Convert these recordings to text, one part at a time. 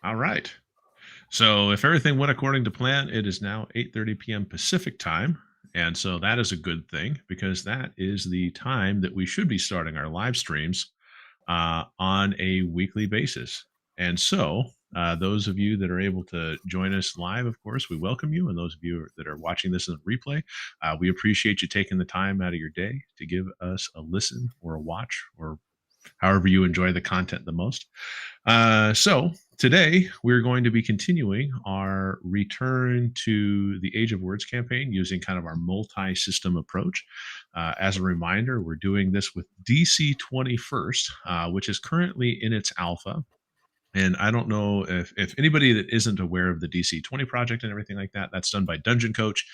All right. So if everything went according to plan, it is now 8:30 p.m. Pacific time. And so that is a good thing because that is the time that we should be starting our live streams on a weekly basis. And so those of you that are able to join us live, of course, we welcome you. And those of you that are watching this in replay, we appreciate you taking the time out of your day to give us a listen or a watch or however you enjoy the content the most. So today we're going to be continuing our return to the Age of Words campaign using kind of our multi-system approach. As a reminder, we're doing this with DC 21st, which is currently in its alpha. And I don't know if anybody that isn't aware of the DC 20 project and everything like that, that's done by Dungeon Coach.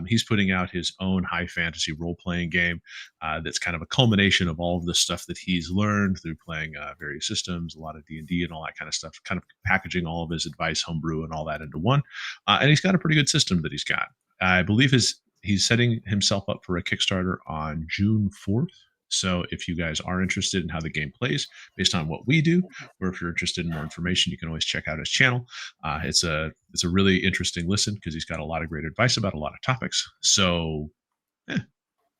He's putting out his own high fantasy role playing game that's kind of a culmination of all of the stuff that he's learned through playing various systems, a lot of D&D and all that kind of stuff, kind of packaging all of his advice, homebrew, and all that into one. And he's got a pretty good system that he's got. I believe he's setting himself up for a Kickstarter on June 4th. So if you guys are interested in how the game plays based on what we do, or if you're interested in more information, you can always check out his channel. It's a really interesting listen because he's got a lot of great advice about a lot of topics. So hit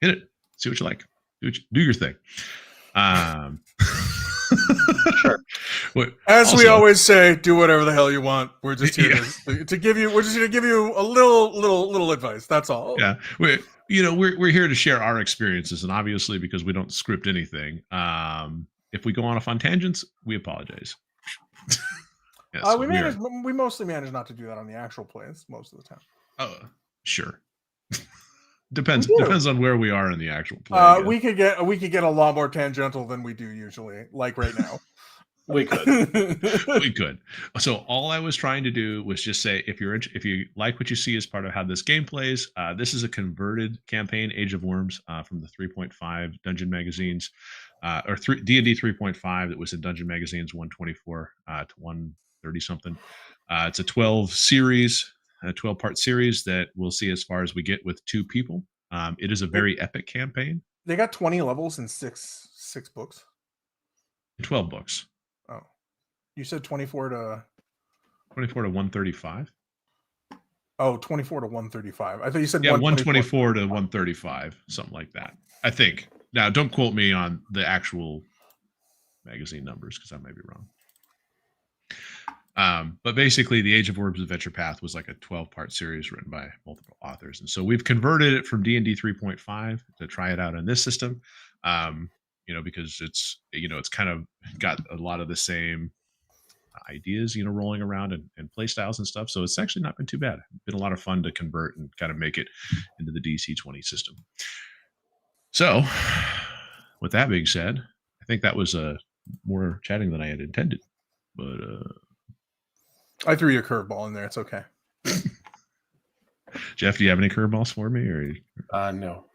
it, see what you like, do your thing. Sure. As we always say, do whatever the hell you want. We're just here to give you. We're just here to give you a little advice. That's all. Yeah, we're here to share our experiences, and obviously because we don't script anything, if we go on off on tangents, we apologize. Yes, we mostly manage not to do that on the actual plays most of the time. Oh, sure. Depends on where we are in the actual play. We could get a lot more tangential than we do usually, like right now. We could. So all I was trying to do was just say, if you like what you see as part of how this game plays, this is a converted campaign, Age of Worms, from the 3.5 Dungeon magazines, or D&D 3.5 that was in Dungeon magazines 124 to 130 something. It's a 12-part series that we'll see as far as we get with 2 people. It is a very epic campaign. They got 20 levels and six books. 12 books. Oh, you said 24 to 135. Oh, 24 to 135. I thought you said 124 to 135, something like that. I think. Now, don't quote me on the actual magazine numbers because I might be wrong. But basically, the Age of Worms Adventure Path was like a 12-part series written by multiple authors, and so we've converted it from D&D 3.5 to try it out in this system. Because it's kind of got a lot of the same ideas, rolling around and play styles and stuff. So it's actually not been too bad. It's been a lot of fun to convert and kind of make it into the DC 20 system. So with that being said, I think that was more chatting than I had intended, but I threw you a curveball in there. It's okay. Jeff, do you have any curveballs for me or? No.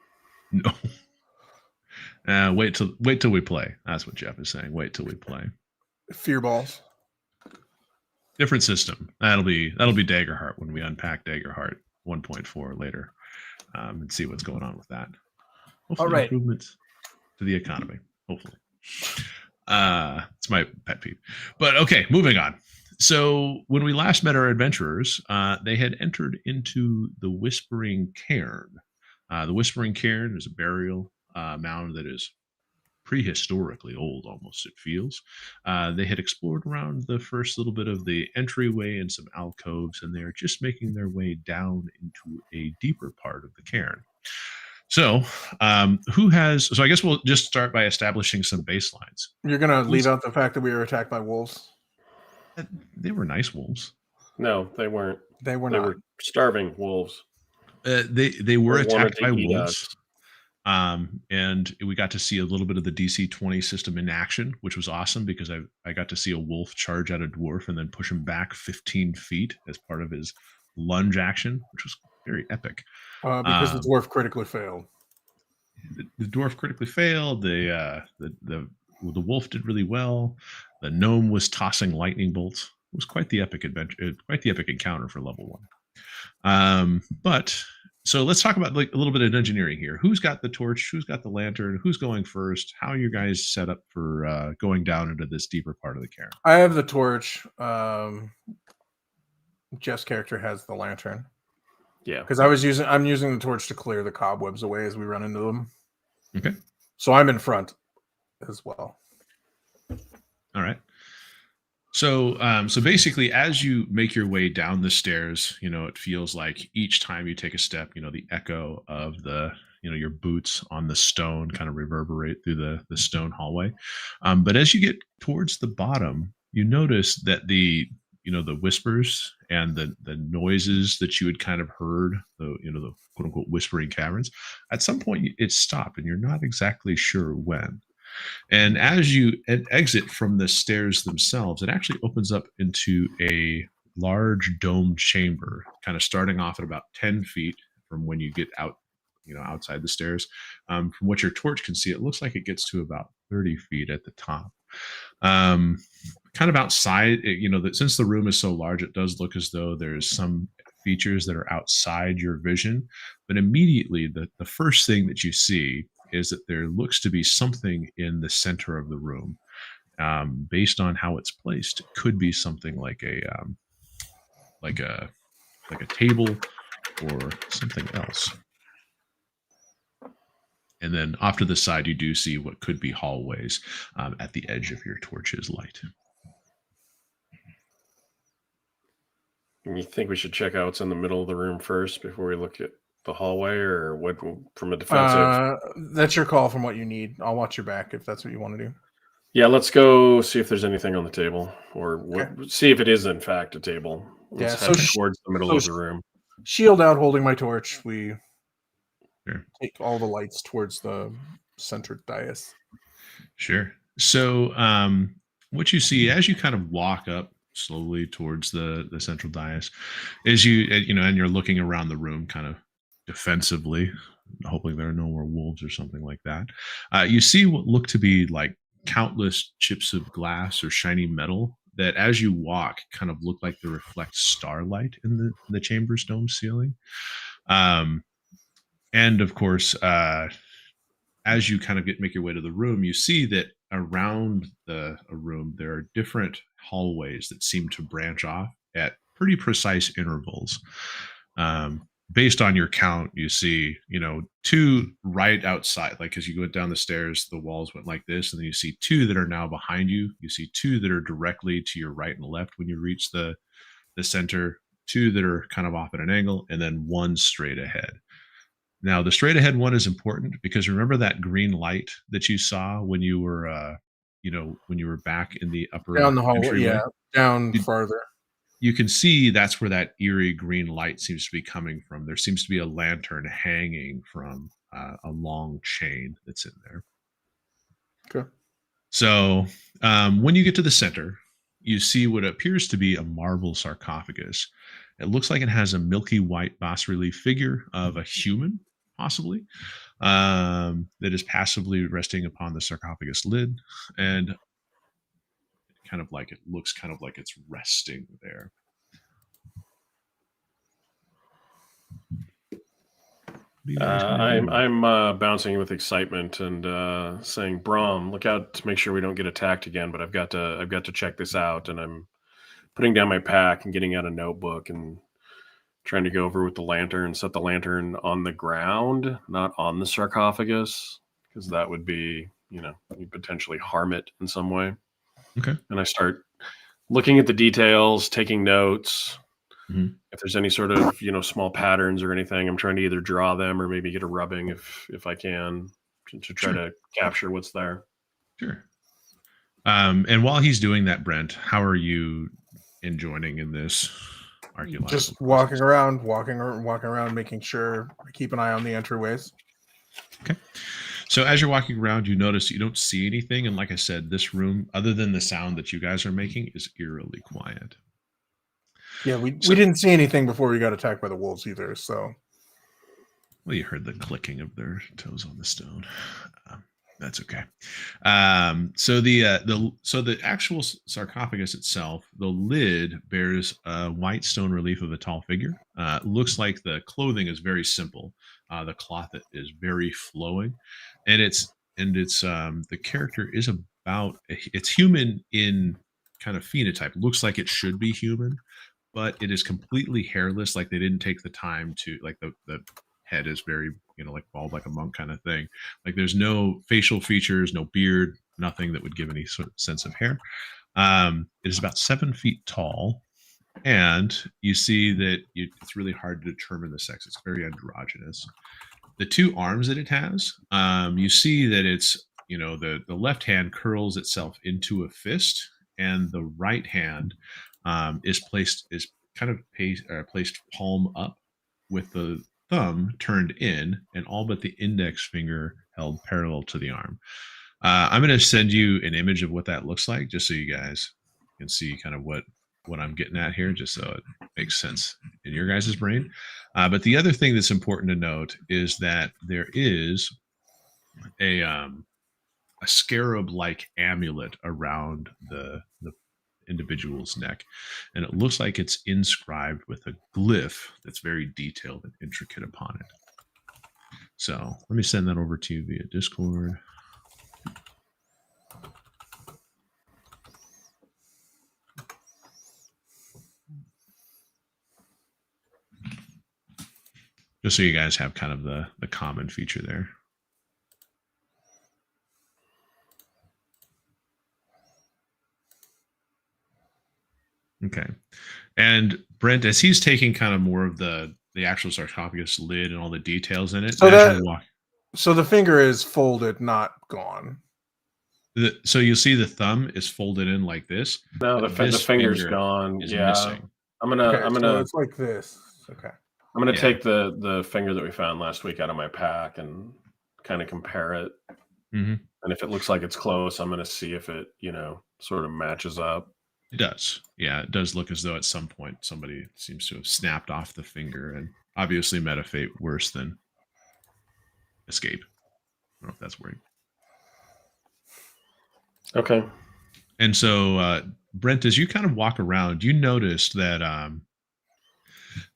Wait till we play. That's what Jeff is saying. Wait till we play. Fear balls. Different system. That'll be Daggerheart when we unpack Daggerheart 1.4 later, and see what's going on with that. Hopefully, all right. Improvements to the economy. Hopefully, it's my pet peeve. But okay, moving on. So when we last met our adventurers, they had entered into the Whispering Cairn. The Whispering Cairn is a burial mound that is prehistorically old, almost it feels. They had explored around the first little bit of the entryway and some alcoves, and they're just making their way down into a deeper part of the cairn. So I guess we'll just start by establishing some baselines. You're gonna leave out the fact that we were attacked by wolves? They were nice wolves. No, they weren't. They were not. They were starving wolves. They were attacked by wolves. And we got to see a little bit of the DC 20 system in action, which was awesome because I got to see a wolf charge at a dwarf and then push him back 15 feet as part of his lunge action, which was very epic. Because the dwarf critically failed. The dwarf critically failed. The wolf did really well. The gnome was tossing lightning bolts. It was quite the epic adventure, quite the epic encounter for level 1. But So let's talk about like a little bit of engineering here. Who's got the torch? Who's got the lantern? Who's going first? How are you guys set up for going down into this deeper part of the cairn? I have the torch. Jeff's character has the lantern. Yeah. Because I'm using the torch to clear the cobwebs away as we run into them. Okay. So I'm in front as well. All right. So, so basically, as you make your way down the stairs, it feels like each time you take a step, the echo of your boots on the stone kind of reverberate through the stone hallway. But as you get towards the bottom, you notice that the whispers and the noises that you had kind of heard, the quote unquote whispering caverns, at some point it stopped, and you're not exactly sure when. And as you exit from the stairs themselves, it actually opens up into a large domed chamber, kind of starting off at about 10 feet from when you get out, outside the stairs. From what your torch can see, it looks like it gets to about 30 feet at the top. Kind of outside, that since the room is so large, it does look as though there's some features that are outside your vision. But immediately, the first thing that you see is that there looks to be something in the center of the room. Based on how it's placed, it could be something like a table or something else. And then off to the side, you do see what could be hallways at the edge of your torch's light. You think we should check out what's in the middle of the room first before we look at the hallway, or what from a defensive? That's your call from what you need. I'll watch your back if that's what you want to do. Yeah, let's go see if there's anything on the table, or see if it is in fact a table. Let's head towards the middle of the room. Shield out, holding my torch. We take all the lights towards the centered dais. Sure. So what you see as you kind of walk up slowly towards the central dais is and you're looking around the room kind of defensively, hoping there are no more wolves or something like that. You see what look to be like countless chips of glass or shiny metal that as you walk kind of look like they reflect starlight in the chamber's dome ceiling. And of course, as you kind of make your way to the room, you see that around a room, there are different hallways that seem to branch off at pretty precise intervals. Based on your count, you see, two right outside, like as you go down the stairs, the walls went like this, and then you see two that are now behind you. You see two that are directly to your right and left when you reach the center, two that are kind of off at an angle, and then one straight ahead. Now, the straight ahead one is important because remember that green light that you saw when you were, when you were back in the upper down the hallway, entryway? Down farther. You can see that's where that eerie green light seems to be coming from. There seems to be a lantern hanging from a long chain that's in there. Okay. So when you get to the center, you see what appears to be a marble sarcophagus. It looks like it has a milky white bas-relief figure of a human, possibly, that is passively resting upon the sarcophagus lid, and it looks kind of like it's resting there. I'm bouncing with excitement and saying, "Brom, look out to make sure we don't get attacked again." But I've got to check this out, and I'm putting down my pack and getting out a notebook and trying to go over with the lantern, set the lantern on the ground, not on the sarcophagus, because that would be, you potentially harm it in some way. Okay. And I start looking at the details, taking notes. Mm-hmm. If there's any sort of, small patterns or anything, I'm trying to either draw them or maybe get a rubbing if I can to try to capture what's there. Sure. And while he's doing that, Brent, how are you joining in this archaeological just process? walking around, making sure I keep an eye on the entryways. Okay. So as you're walking around, you notice you don't see anything. And like I said, this room, other than the sound that you guys are making, is eerily quiet. Yeah, we didn't see anything before we got attacked by the wolves either. So, well, you heard the clicking of their toes on the stone. That's okay. So the actual sarcophagus itself, the lid bears a white stone relief of a tall figure. Looks like the clothing is very simple. The cloth is very flowing, and it's the character is about it's human in kind of phenotype. Looks like it should be human, but it is completely hairless. Like they didn't take the time to like the head is very like bald like a monk kind of thing. Like there's no facial features, no beard, nothing that would give any sort of sense of hair. It is about 7 feet tall, and you see that it's really hard to determine the sex. It's very androgynous. The two arms that it has, you see that it's the left hand curls itself into a fist, and the right hand is kind of placed palm up with the thumb turned in and all but the index finger held parallel to the arm. I'm going to send you an image of what that looks like just so you guys can see kind of what I'm getting at here, just so it makes sense in your guys' brain. But the other thing that's important to note is that there is a scarab-like amulet around the individual's neck, and it looks like it's inscribed with a glyph that's very detailed and intricate upon it. So let me send that over to you via Discord. Just so you guys have kind of the common feature there. Okay. And Brent, as he's taking kind of more of the actual sarcophagus lid and all the details in it, so the finger is folded, not gone. So you'll see the thumb is folded in like this. No, the finger's gone. Yeah, missing. I'm gonna. So it's like this. Okay. I'm gonna take the finger that we found last week out of my pack and kind of compare it. Mm-hmm. And if it looks like it's close, I'm gonna see if it sort of matches up. It does. Yeah, it does look as though at some point somebody seems to have snapped off the finger, and obviously met a fate worse than escape. I don't know if that's weird. Okay. And so, Brent, as you kind of walk around, you noticed that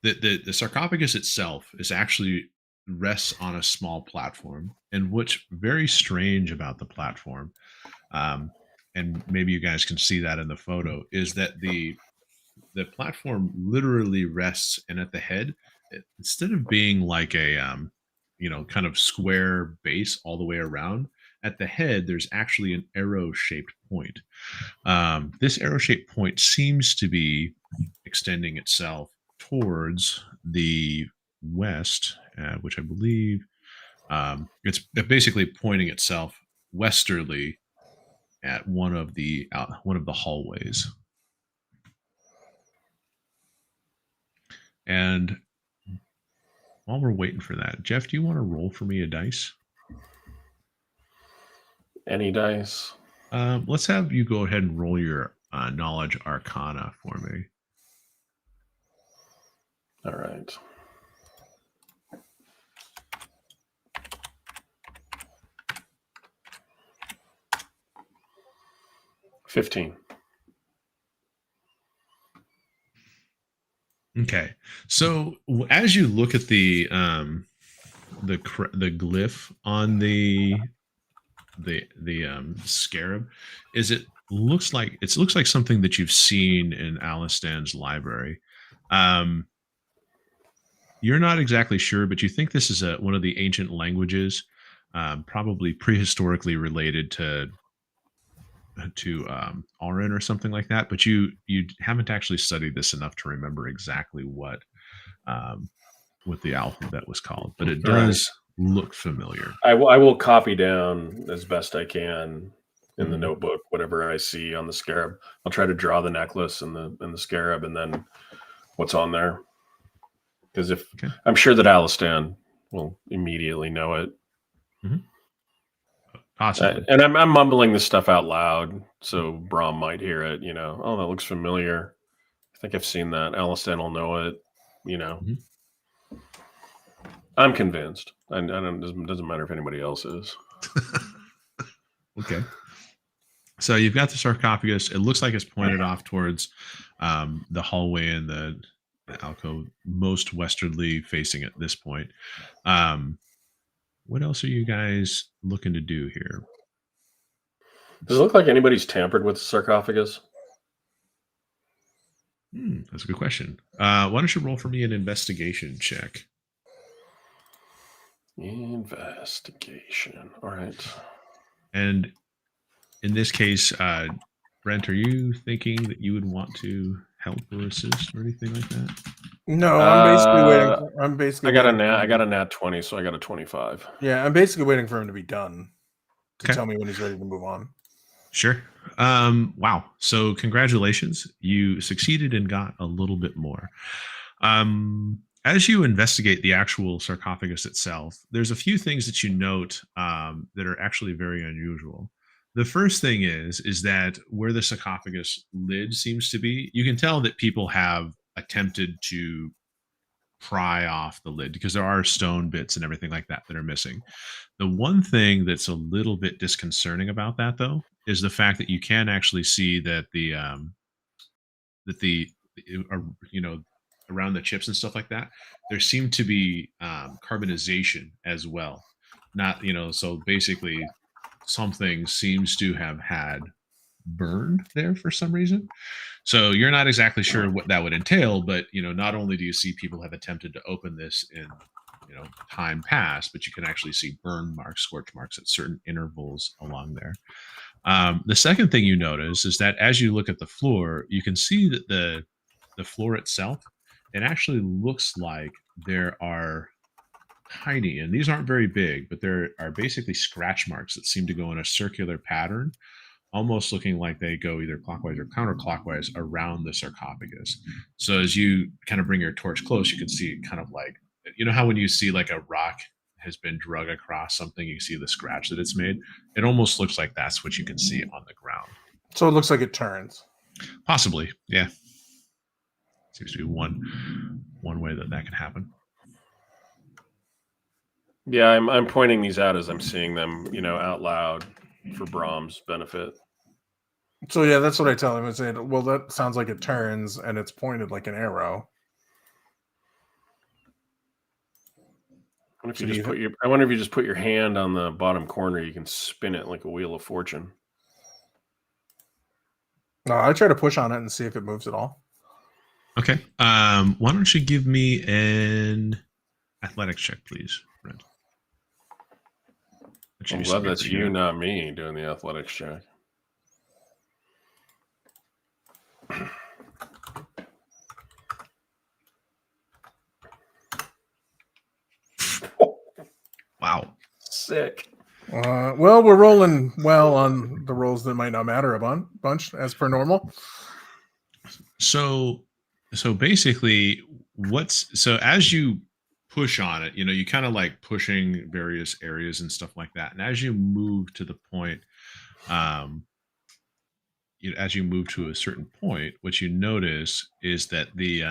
the sarcophagus itself is actually rests on a small platform. And what's very strange about the platform, and maybe you guys can see that in the photo, is that the platform literally rests, and at the head, instead of being like a kind of square base all the way around, at the head there's actually an arrow-shaped point. This arrow-shaped point seems to be extending itself towards the west, which I believe it's basically pointing itself westerly at one of the hallways. And while we're waiting for that, Jeff, do you want to roll for me a dice? Any dice? Let's have you go ahead and roll your knowledge arcana for me. All right. $15. Okay, so as you look at the glyph on the scarab, it looks like something that you've seen in Alistan's library. You're not exactly sure, but you think this is one of the ancient languages, probably prehistorically related to Auran or something like that, but you haven't actually studied this enough to remember exactly what the alphabet was called, but it does look familiar. I will copy down as best I can in the notebook whatever I see on the scarab. I'll try to draw the necklace and the scarab, and then what's on there, because I'm sure that Alistan will immediately know it. Mm-hmm. Possibly. And I'm mumbling this stuff out loud, so Brom might hear it. Oh, that looks familiar. I think I've seen that. Alistan will know it. Mm-hmm. I'm convinced. It doesn't matter if anybody else is. Okay. So you've got the sarcophagus. It looks like it's pointed off towards the hallway and the alcove, most westernly facing at this point. What else are you guys looking to do here? Does it look like anybody's tampered with the sarcophagus? That's a good question. Why don't you roll for me an investigation check? Investigation. All right. And in this case, Brent, are you thinking that you would want to help or assist or anything like that? No, I'm basically waiting. I'm basically. I got a nat 20, so I got a 25. Yeah, I'm basically waiting for him to be done to Okay. tell me when he's ready to move on. Sure. Wow. So congratulations. You succeeded and got a little bit more. As you investigate the actual sarcophagus itself, there's a few things that you note that are actually very unusual. The first thing is that where the sarcophagus lid seems to be, you can tell that people have attempted to pry off the lid because there are stone bits and everything like that that are missing. The one thing that's a little bit disconcerting about that, though, is the fact that you can actually see that the you know, around the chips and stuff like that, there seemed to be carbonization as well. Not, so basically something seems to have had burned there for some reason. So you're not exactly sure what that would entail, but not only do you see people have attempted to open this in time past, but you can actually see burn marks, scorch marks at certain intervals along there. The second thing you notice is that as you look at the floor, you can see that the floor itself, it actually looks like there are tiny, and these aren't very big, but there are basically scratch marks that seem to go in a circular pattern, almost looking like they go either clockwise or counterclockwise around the sarcophagus. So as you kind of bring your torch close, you can see kind of like, how when you see like a rock has been drug across something, you see the scratch that it's made. It almost looks like that's what you can see on the ground. So it looks like it turns. Possibly, yeah. Seems to be one way that can happen. Yeah, I'm pointing these out as I'm seeing them, out loud for Brahm's benefit. So yeah, that's what I tell him. I say, well, that sounds like it turns and it's pointed like an arrow. I wonder if you just put your hand on the bottom corner, you can spin it like a wheel of fortune. No, I try to push on it and see if it moves at all. Okay. Why don't you give me an athletics check, please, Brent? I'm glad that's you, not me, doing the athletics check. Wow. Sick. Well, we're rolling well on the rolls that might not matter a bunch as per normal. So basically as you push on it, you kind of like pushing various areas and stuff like that. And as you move to the point, as you move to a certain point, what you notice is that the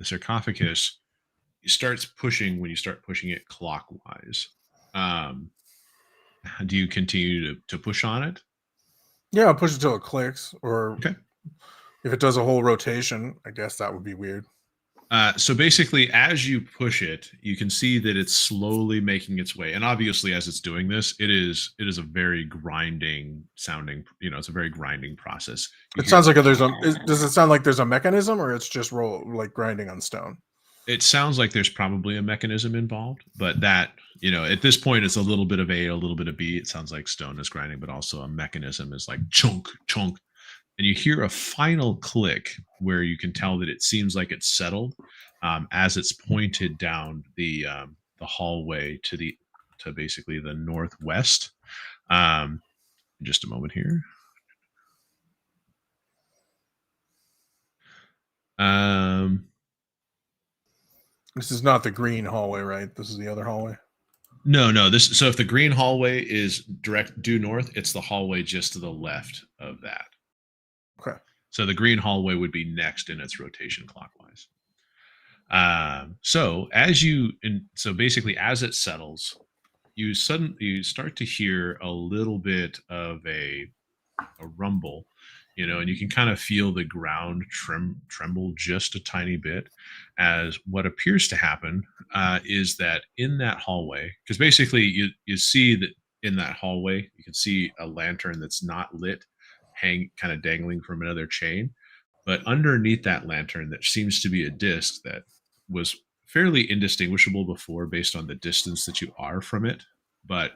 sarcophagus starts pushing when you start pushing it clockwise. Do you continue to push on it? Yeah, I'll push it until it clicks, or okay. If it does a whole rotation, I guess that would be weird. So basically, as you push it, you can see that it's slowly making its way. And obviously, as it's doing this, it is a very grinding sounding, it's a very grinding process. It sounds like does it sound like there's a mechanism, or it's just like grinding on stone? It sounds like there's probably a mechanism involved, but that, at this point, it's a little bit of A, a little bit of B. It sounds like stone is grinding, but also a mechanism is like chunk, chunk. And you hear a final click where you can tell that it seems like it's settled as it's pointed down the hallway to basically the northwest. Just a moment here. This is not the green hallway, right? This is the other hallway. No. So if the green hallway is direct due north, it's the hallway just to the left of that. Okay. So the green hallway would be next in its rotation clockwise. So basically, as it settles, you start to hear a little bit of a rumble, and you can kind of feel the ground tremble just a tiny bit, as what appears to happen is that in that hallway, because basically you see that in that hallway you can see a lantern that's not lit, kind of dangling from another chain, but underneath that lantern that seems to be a disc that was fairly indistinguishable before based on the distance that you are from it, but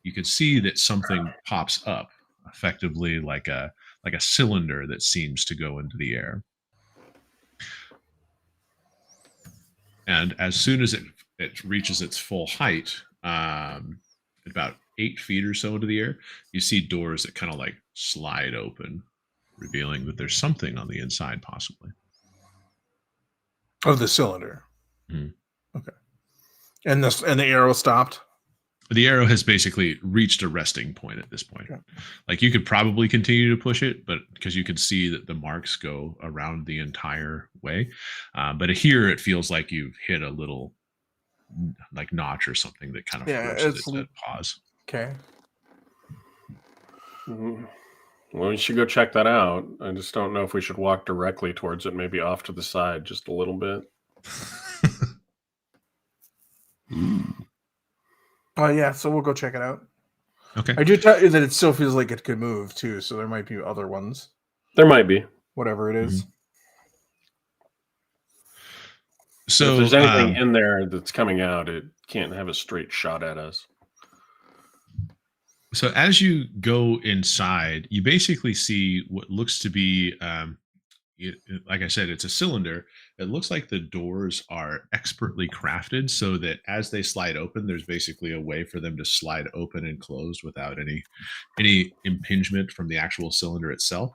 you can see that something pops up effectively like a cylinder that seems to go into the air. And as soon as it reaches its full height, about 8 feet or so into the air, you see doors that kind of like slide open, revealing that there's something on the inside, possibly. Of the cylinder. Mhm. Okay. And the arrow stopped? The arrow has basically reached a resting point at this point. Okay. Like, you could probably continue to push it, but because you can see that the marks go around the entire way. But here it feels like you've hit a little like notch or something that kind of forces it to pause. Okay. Mm-hmm. Well, we should go check that out. I just don't know if we should walk directly towards it, maybe off to the side just a little bit. Oh, yeah, so we'll go check it out. Okay. I do tell you that it still feels like it could move, too, so there might be other ones. There might be. Whatever it is. Mm-hmm. So if there's anything in there that's coming out, it can't have a straight shot at us. So as you go inside, you basically see what looks to be, like I said, it's a cylinder. It looks like the doors are expertly crafted so that as they slide open, there's basically a way for them to slide open and closed without any impingement from the actual cylinder itself.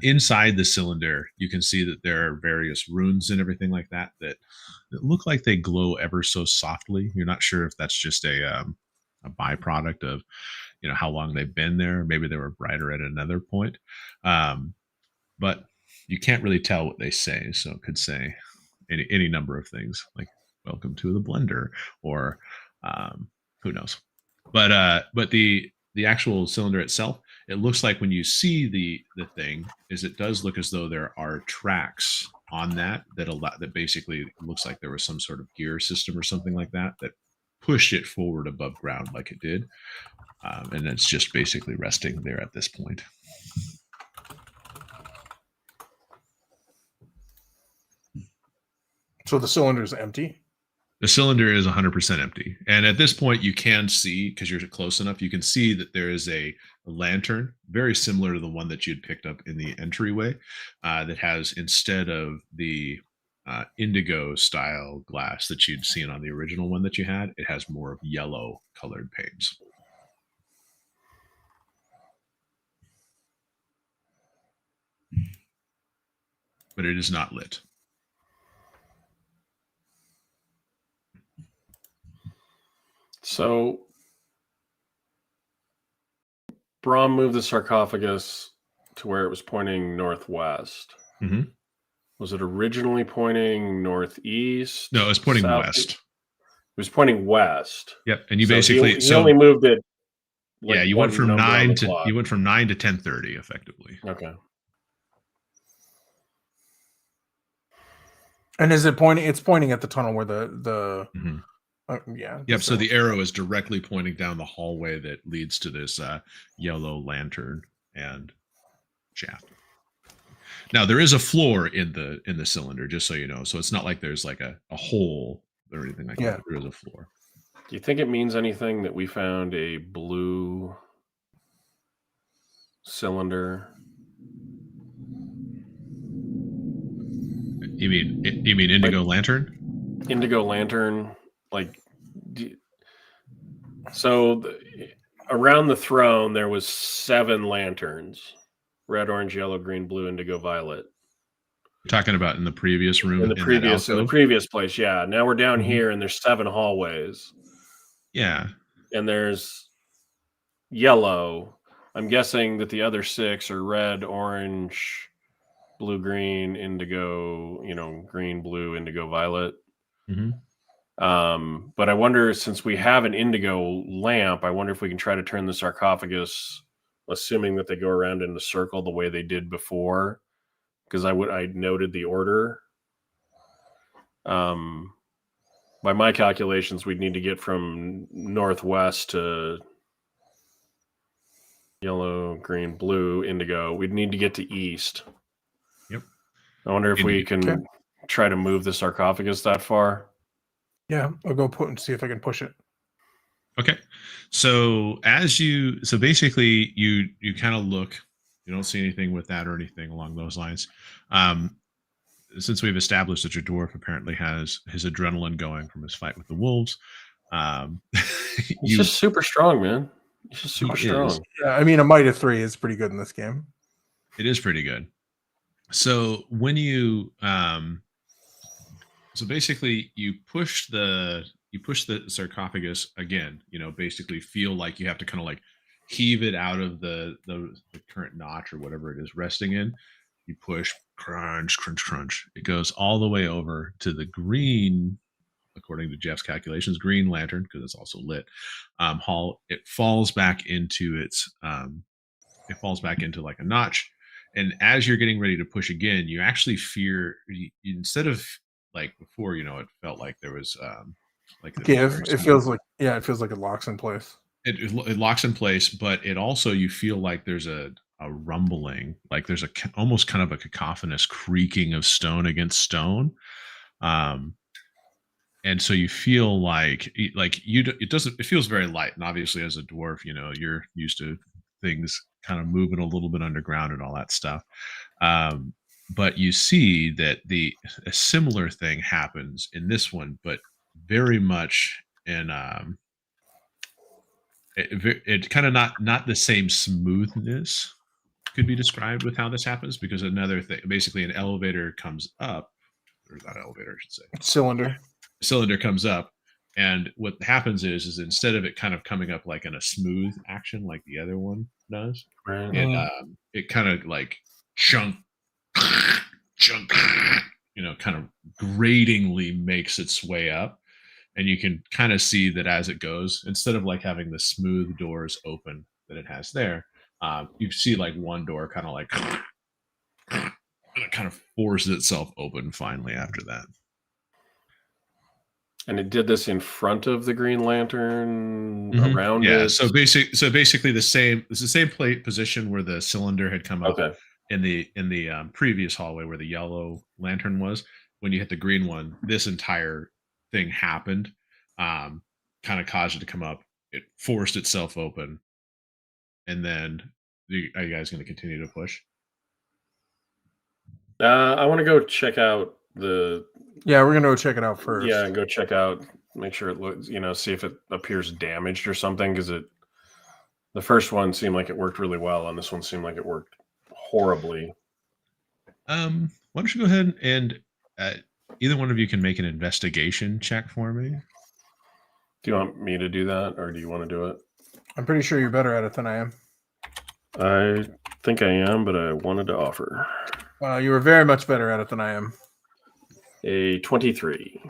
Inside the cylinder, you can see that there are various runes and everything like that look like they glow ever so softly. You're not sure if that's just a byproduct of how long they've been there. Maybe they were brighter at another point, but you can't really tell what they say. So it could say any number of things, like "Welcome to the blender," or who knows. But the actual cylinder itself, it looks like when you see the thing, is it does look as though there are tracks on that basically looks like there was some sort of gear system or something like that pushed it forward above ground like it did. And it's just basically resting there at this point. So the cylinder is empty? The cylinder is 100% empty. And at this point, you can see, because you're close enough, you can see that there is a lantern, very similar to the one that you'd picked up in the entryway, that has, instead of the indigo style glass that you'd seen on the original one that you had, it has more of yellow colored panes. But it is not lit. So Brahm moved the sarcophagus to where it was pointing northwest. Mm-hmm. Was it originally pointing northeast? No, it was pointing south? west. It was pointing west. Yep, and you So basically he only moved it. Like, you went from 9 to 10:30 effectively. Okay. And is it pointing? It's pointing at the tunnel where the mm-hmm. Yeah. Yep. So the arrow is directly pointing down the hallway that leads to this yellow lantern and shaft. Now there is a floor in the cylinder, just so you know. So it's not like there's like a hole or anything like that. There is a floor. Do you think it means anything that we found a blue cylinder? You mean indigo lantern? Indigo lantern, like. So around the throne there was 7 lanterns: red, orange, yellow, green, blue, indigo, violet. You're talking about in the previous room, in the previous place. Yeah. Now we're down here, and there's 7 hallways. Yeah. And there's yellow. I'm guessing that the other 6 are red, orange, blue, green, indigo. Green, blue, indigo, violet. Mm-hmm. But I wonder, since we have an indigo lamp, I wonder if we can try to turn the sarcophagus, assuming that they go around in a circle the way they did before, because I noted the order. By my calculations, we'd need to get from northwest to yellow, green, blue, indigo. We'd need to get to east. Yep. I wonder if we can try to move the sarcophagus that far. Yeah, I'll go put and see if I can push it. Okay. So basically you kind of look, you don't see anything with that or anything along those lines. Since we've established that your dwarf apparently has his adrenaline going from his fight with the wolves, he's just super strong, man. He's just super strong. Yeah, I mean, a might of 3 is pretty good in this game. It is pretty good. So when you, so basically you push the sarcophagus again. Basically feel like you have to kind of like heave it out of the current notch or whatever it is resting in. You push, crunch, crunch, crunch. It goes all the way over to the green, according to Jeff's calculations, green lantern, because it's also lit. Hall. It falls back into like a notch. And as you're getting ready to push again, you actually fear, instead of like before, it felt like there was like it feels like it locks in place. It locks in place, but it also, you feel like there's a rumbling, like there's almost kind of a cacophonous creaking of stone against stone. And so you feel like it feels very light. And obviously as a dwarf, you're used to things kind of moving a little bit underground and all that stuff. But you see that a similar thing happens in this one, but very much in it kind of not the same smoothness could be described with how this happens, because another thing, basically an elevator comes up, or not elevator, I should say. Cylinder comes up, and what happens is instead of it kind of coming up like in a smooth action like the other one does, right. It kind of like chunk, kind of gratingly makes its way up. And you can kind of see that as it goes, instead of like having the smooth doors open that it has there, you see like one door kind of like it kind of forces itself open finally after that. And it did this in front of the green lantern, around it. Yeah. So basically the same. It's the same plate position where the cylinder had come up in the previous hallway where the yellow lantern was. When you hit the green one, this entire thing happened. Kind of caused it to come up. It forced itself open, and then are you guys going to continue to push? I want to go check out the. Yeah, we're gonna go check it out first. Yeah, and go check out, make sure it looks, see if it appears damaged or something, because the first one seemed like it worked really well, and this one seemed like it worked horribly. Why don't you go ahead and either one of you can make an investigation check for me. Do you want me to do that, or do you want to do it? I'm pretty sure you're better at it than I am. I think I am, but I wanted to offer. You were very much better at it than I am. A 23.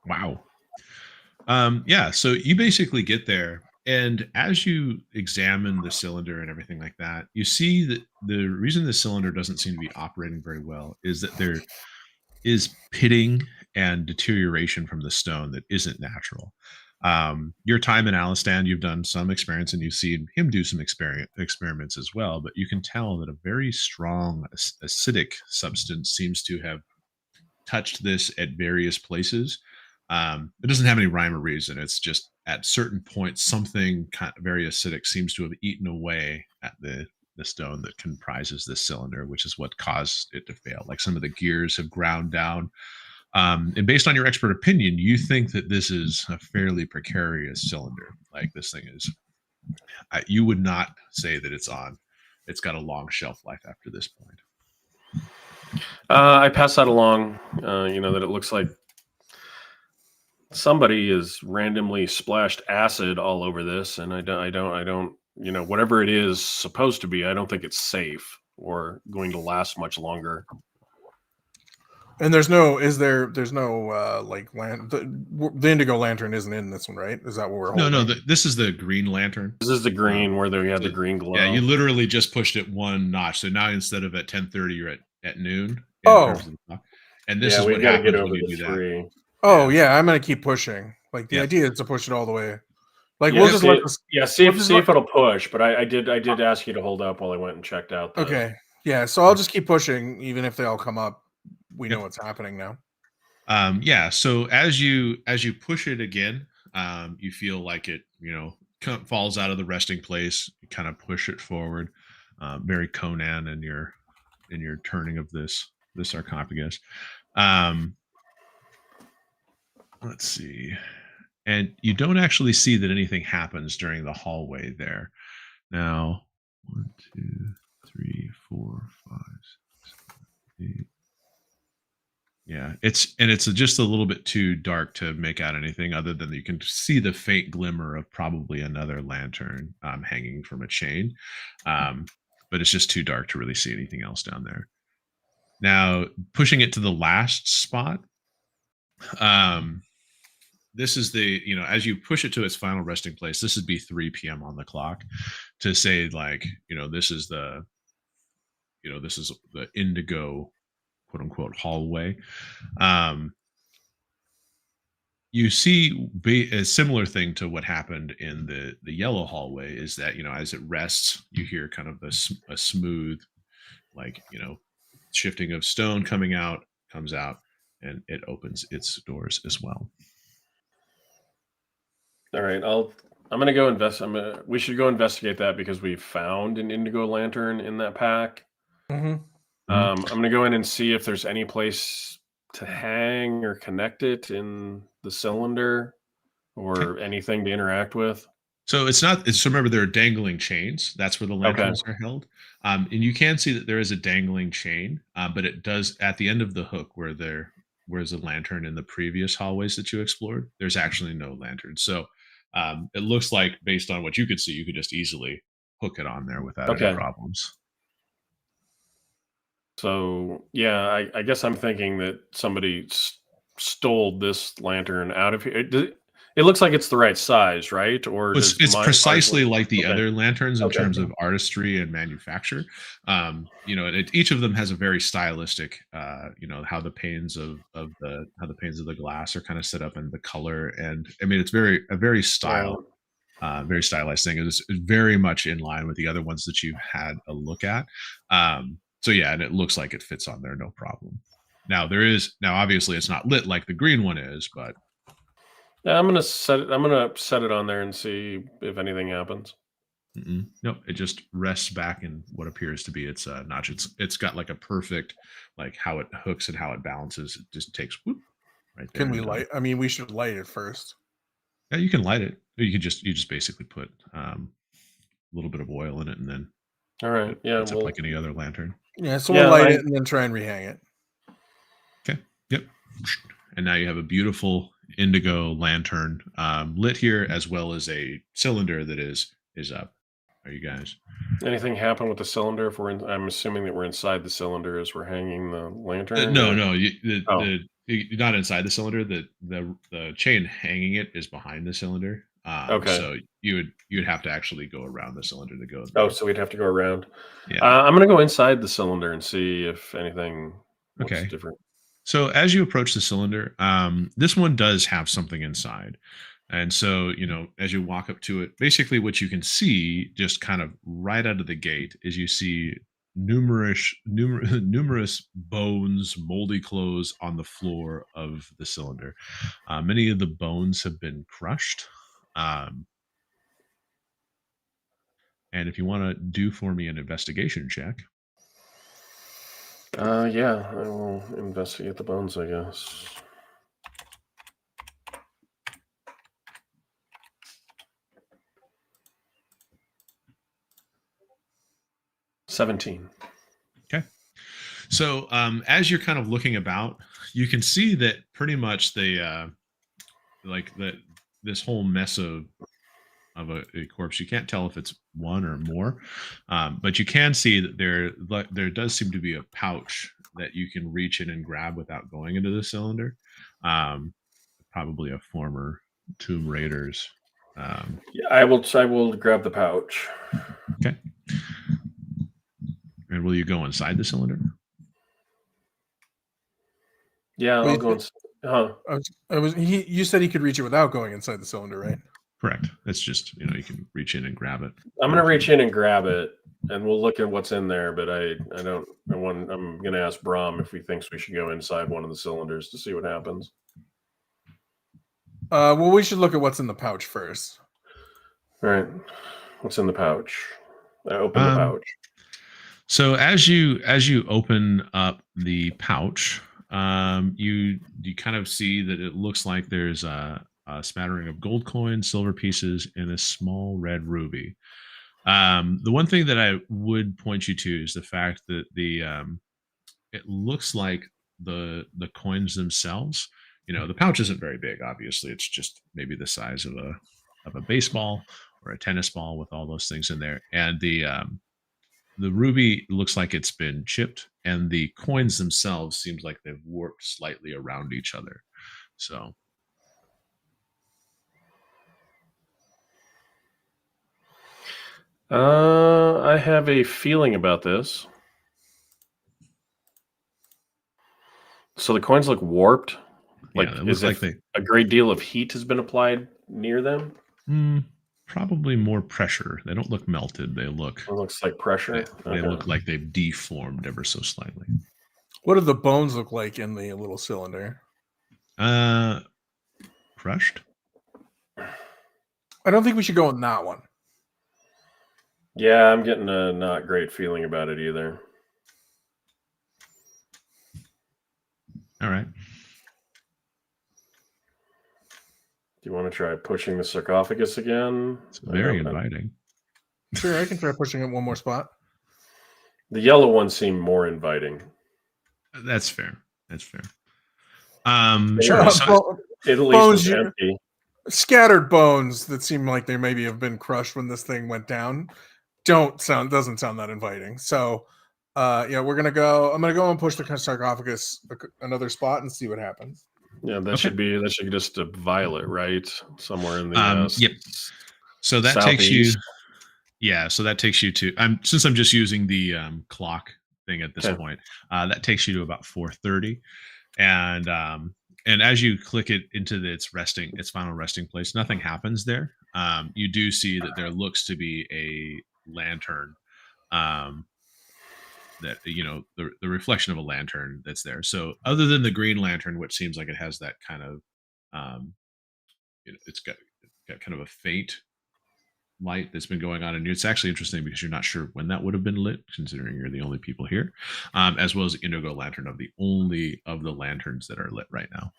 Wow. Yeah, so you basically get there, and as you examine the cylinder and everything like that, you see that the reason the cylinder doesn't seem to be operating very well is that there is pitting and deterioration from the stone that isn't natural. Your time in Alistan, you've done some experience, and you've seen him do some experiments as well, but you can tell that a very strong acidic substance seems to have touched this at various places. It doesn't have any rhyme or reason. It's just at certain points, something kind of very acidic seems to have eaten away at the stone that comprises this cylinder, which is what caused it to fail. Like some of the gears have ground down. And based on your expert opinion, you think that this is a fairly precarious cylinder. Like this thing is, you would not say that it's got a long shelf life after this point. I pass that along, that it looks like somebody has randomly splashed acid all over this, and I don't, whatever it is supposed to be, I don't think it's safe or going to last much longer. And there's no like the indigo lantern isn't in this one, right? Is that what we're holding? No, this is the green lantern. This is the green where we had the green glow. Yeah, you literally just pushed it one notch. So now instead of at 10:30, you're at noon. Oh. And this is what happens when you do that. Oh yeah, I'm gonna keep pushing. Like the idea is to push it all the way. Like yeah, we'll just let see if it'll push. But I did ask you to hold up while I went and checked out. Okay. Yeah, so I'll just keep pushing, even if they all come up. We know what's happening now. Yeah. So as you push it again, you feel like it, falls out of the resting place. You kind of push it forward. Very Conan in your turning of this sarcophagus. Let's see. And you don't actually see that anything happens during the hallway there. Now, 1, 2, 3, 4, 5, 6, 7, 8. Yeah, it's just a little bit too dark to make out anything other than you can see the faint glimmer of probably another lantern hanging from a chain. But it's just too dark to really see anything else down there. Now, pushing it to the last spot, this is the, as you push it to its final resting place, this would be 3 p.m. on the clock to say, like, this is the indigo, quote unquote, hallway. You see a similar thing to what happened in the yellow hallway is that, as it rests, you hear kind of a smooth, like, shifting of stone comes out, and it opens its doors as well. All right, I'm gonna go we should go investigate that because we found an indigo lantern in that pack. Mm-hmm. I'm gonna go in and see if there's any place to hang or connect it in the cylinder or anything to interact with. So remember, there are dangling chains. That's where the lanterns are held. And you can see that there is a dangling chain, but it does, at the end of the hook where there's a lantern in the previous hallways that you explored, there's actually no lantern. So it looks like, based on what you could see, you could just easily hook it on there without any problems. So yeah, I guess I'm thinking that somebody stole this lantern out of here. It looks like it's the right size, right? Or it's precisely like the other lanterns in terms of artistry and manufacture. Each of them has a very stylistic, how the panes of the glass are kind of set up, and the color, and I mean, it's a very stylized thing. It's very much in line with the other ones that you've had a look at. So yeah, and it looks like it fits on there, no problem. Now obviously it's not lit like the green one is, but yeah, I'm gonna set it on there and see if anything happens. Nope, it just rests back in what appears to be its notch. It's got like a perfect, like, how it hooks and how it balances. It just takes whoop right there. Can we light? I mean, we should light it first. Yeah, you can light it. You just basically put a little bit of oil in it, and then all right, it's up like any other lantern. Yeah, so we'll light it and then try and rehang it. Okay. Yep. And now you have a beautiful indigo lantern lit here, as well as a cylinder that is up. Are you guys? Anything happen with the cylinder? I'm assuming that we're inside the cylinder as we're hanging the lantern. No, you're not inside the cylinder. The chain hanging it is behind the cylinder. So you would have to actually go around the cylinder to go there. Oh, so we'd have to go around. Yeah. I'm gonna go inside the cylinder and see if anything looks different. So as you approach the cylinder, this one does have something inside. And so, as you walk up to it, basically what you can see just kind of right out of the gate is you see numerous bones, moldy clothes on the floor of the cylinder. Many of the bones have been crushed. And if you want to do for me an investigation check. Yeah, I will investigate the bones, I guess. $17. Okay. So as you're kind of looking about, you can see that pretty much this whole mess of a corpse, you can't tell if it's one or more, but you can see that there does seem to be a pouch that you can reach in and grab without going into the cylinder. Probably a former Tomb Raiders. Yeah, I will grab the pouch. Okay. And will you go inside the cylinder? Yeah, I'll go inside. You said he could reach it without going inside the cylinder, right? Correct. It's just, you can reach in and grab it. I'm going to reach in and grab it, and we'll look at what's in there. But I'm going to ask Brom if he thinks we should go inside one of the cylinders to see what happens. Well, we should look at what's in the pouch first. All right. What's in the pouch? I open the pouch. So as you open up the pouch, you kind of see that it looks like there's a smattering of gold coins, silver pieces, and a small red ruby. The one thing that I would point you to is the fact that it looks like the coins themselves. The pouch isn't very big. Obviously, it's just maybe the size of a baseball or a tennis ball with all those things in there. And the ruby looks like it's been chipped, and the coins themselves seems like they've warped slightly around each other. So. I have a feeling about this. So the coins look warped. Like, yeah, it looks like a great deal of heat has been applied near them. Probably more pressure. They don't look melted. It looks like pressure. They look like they've deformed ever so slightly. What do the bones look like in the little cylinder? Crushed. I don't think we should go in that one. Yeah, I'm getting a not great feeling about it either. All right. Do you want to try pushing the sarcophagus again? It's very inviting. Sure, I can try pushing it one more spot. The yellow one seemed more inviting. That's fair. Sure. So it at least was empty. Scattered bones that seem like they maybe have been crushed when this thing went down doesn't sound that inviting. So we're gonna go. I'm gonna go and push the sarcophagus another spot and see what happens. Yeah, that should just a violet, right? Somewhere in the yep. So that southeast. takes you. Yeah, so that takes you to. Since I'm just using the clock thing at this point, that takes you to about 4:30, and as you click it into its final resting place, nothing happens there. You do see that there looks to be a lantern. That the reflection of a lantern that's there. So other than the green lantern, which seems like it has that kind of it's got kind of a faint light that's been going on, and it's actually interesting because you're not sure when that would have been lit, considering you're the only people here, as well as the indigo lantern of the only of the lanterns that are lit right now.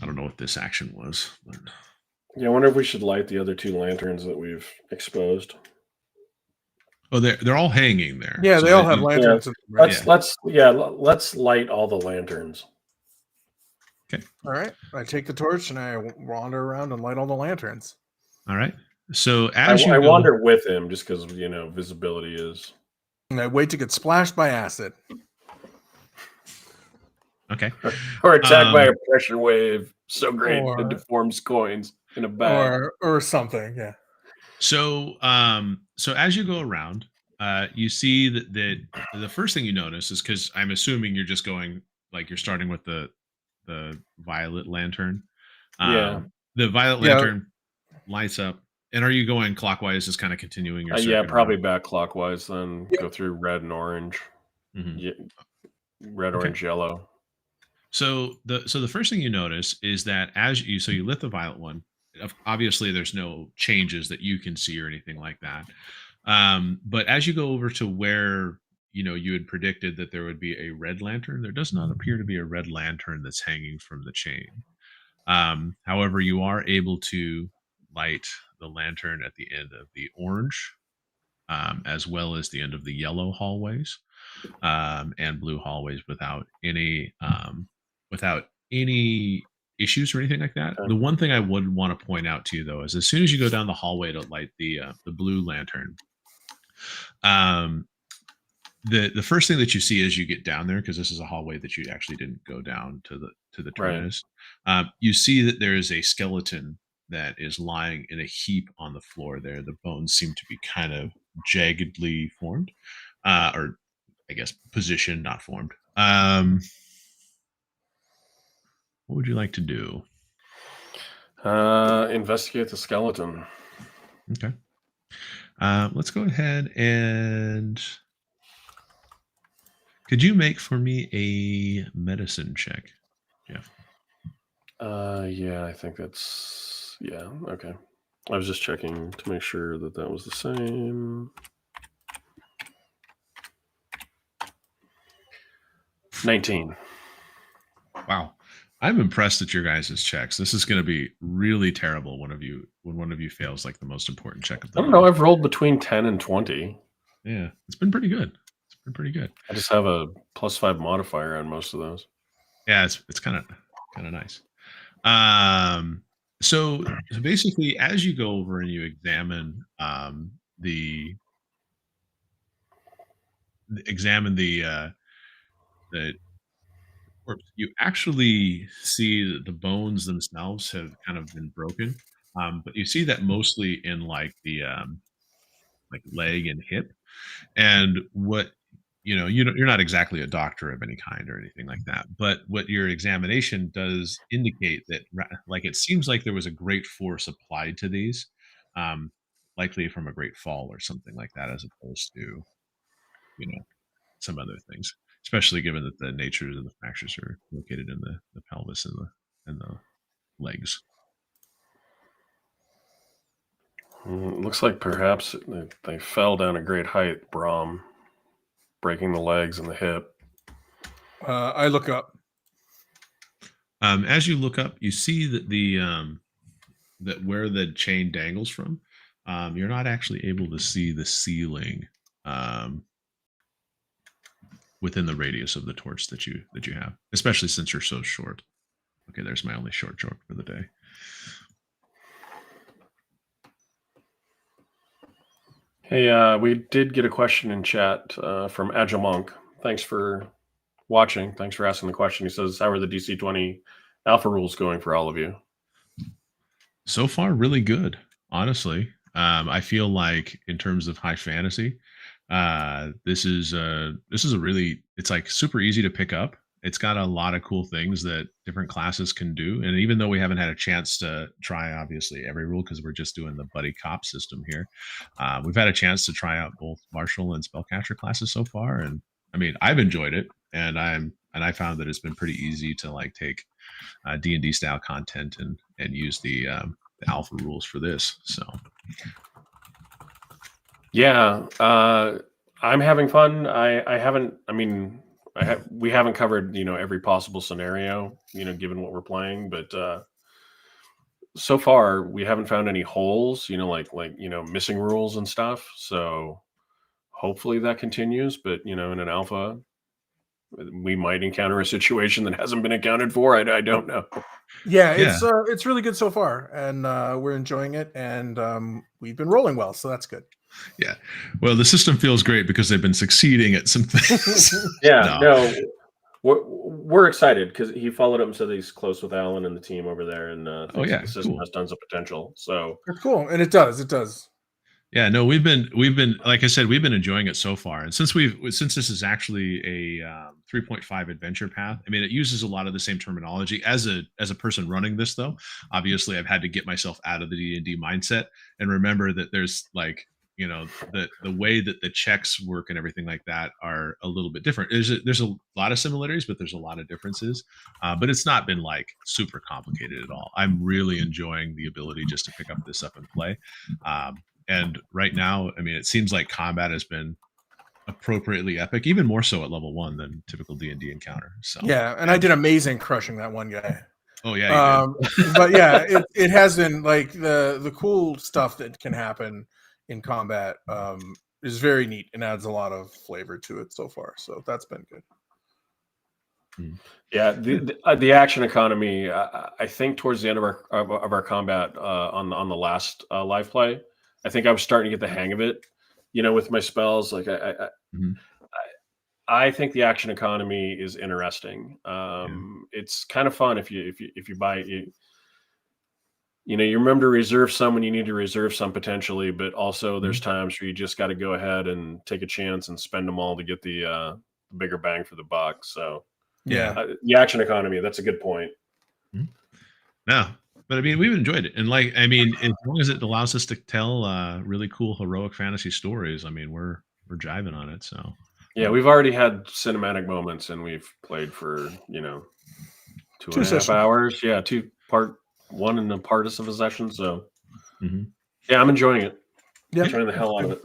I don't know what this action was, but yeah, I wonder if we should light the other two lanterns that we've exposed. Oh, they're all hanging there. Yeah, so they all have lanterns. Yeah. Let's light all the lanterns. Okay. All right. I take the torch and I wander around and light all the lanterns. All right. So I wander with him just because visibility is. And I wait to get splashed by acid. Okay. Or attacked by a pressure wave so great it deforms coins in a bag. Or something. Yeah. So as you go around, you see that the first thing you notice is, because I'm assuming you're just going, like, you're starting with the violet lantern. The violet lantern lights up. And are you going clockwise, just kind of continuing your circuit? Yeah, probably back clockwise, then go through red and orange. Mm-hmm. Yeah, red, orange, yellow. So the first thing you notice is that you lit the violet one. Obviously, there's no changes that you can see or anything like that. But as you go over to where you had predicted that there would be a red lantern, there does not appear to be a red lantern that's hanging from the chain. However, you are able to light the lantern at the end of the orange, as well as the end of the yellow hallways and blue hallways without any issues or anything like that. The one thing I would want to point out to you, though, is as soon as you go down the hallway to light the blue lantern, the first thing that you see as you get down there, because this is a hallway that you actually didn't go down to the Right. terminus, you see that there is a skeleton that is lying in a heap on the floor there. The bones seem to be kind of jaggedly formed, or I guess positioned, not formed. What would you like to do? Investigate the skeleton. Okay. Let's go ahead and could you make for me a medicine check, Jeff? Yeah, I think that's okay. I was just checking to make sure that that was the same. 19. Wow. I'm impressed at your guys' checks. This is going to be really terrible when one of you fails like the most important check of the I don't night. know. I've rolled between 10 and 20. Yeah, it's been pretty good. It's been pretty good. I just have a +5 modifier on most of those. Yeah, it's kind of nice. So basically, as you go over and you examine the the corpse, you actually see that the bones themselves have kind of been broken, but you see that mostly in like the like leg and hip. And what you're not exactly a doctor of any kind or anything like that, but what your examination does indicate that like it seems like there was a great force applied to these, um, likely from a great fall or something like that, as opposed to you know some other things, especially given that the nature of the fractures are located in the pelvis and the legs. Looks like perhaps they fell down a great height, Brahm, breaking the legs and the hip. I look up. As you look up, you see that that where the chain dangles from, you're not actually able to see the ceiling within the radius of the torch that you have, especially since you're so short. Okay, there's my only short joke for the day. Hey, we did get a question in chat from Agile Monk. Thanks for watching. Thanks for asking the question. He says, how are the DC-20 alpha rules going for all of you? So far, really good, honestly. I feel like in terms of high fantasy, this is a really, it's like super easy to pick up. It's got a lot of cool things that different classes can do. And even though we haven't had a chance to try, obviously, every rule, because we're just doing the buddy cop system here, we've had a chance to try out both martial and spellcaster classes so far. And I mean, I've enjoyed it, and I found that it's been pretty easy to like take D&D style content and use the alpha rules for this. So yeah, I'm having fun. We haven't covered every possible scenario given what we're playing, but so far we haven't found any holes, like missing rules and stuff. So hopefully that continues, but in an alpha we might encounter a situation that hasn't been accounted for. I don't know. Yeah, it's really good so far, and we're enjoying it, and we've been rolling well, so that's good. Yeah, well, the system feels great because they've been succeeding at some things. No, we're excited because he followed up and said that he's close with Alan and the team over there, and the system has tons of potential. So it's cool, and it does. Yeah, no, we've been like I said, we've been enjoying it so far, and since this is actually a 3.5 adventure path. I mean, it uses a lot of the same terminology. As a person running this, though, obviously, I've had to get myself out of the D&D mindset and remember that there's like the way that the checks work and everything like that are a little bit different. There's a lot of similarities, but there's a lot of differences. But it's not been like super complicated at all. I'm really enjoying the ability just to pick up this up and play. And right now, I mean, it seems like combat has been appropriately epic, even more so at level 1 than typical D&D encounter. So yeah, and I did amazing crushing that one guy. Oh yeah, but yeah, it has been like the cool stuff that can happen in combat is very neat and adds a lot of flavor to it so far. So that's been good. Yeah, the action economy. I think towards the end of our combat on the last live play, I think I was starting to get the hang of it. With my spells, like I think the action economy is interesting. It's kind of fun if you buy it. You remember to reserve some when you need to reserve some potentially, but also there's times where you just got to go ahead and take a chance and spend them all to get the bigger bang for the buck. So the action economy, that's a good point. No, but I mean, we've enjoyed it, and like, I mean, as long as it allows us to tell really cool heroic fantasy stories, I mean, we're jiving on it. So yeah, we've already had cinematic moments, and we've played for 2.5 hours. Yeah, part 1 and a part of a session. So yeah, I'm enjoying it. Yeah, enjoying the hell out of it.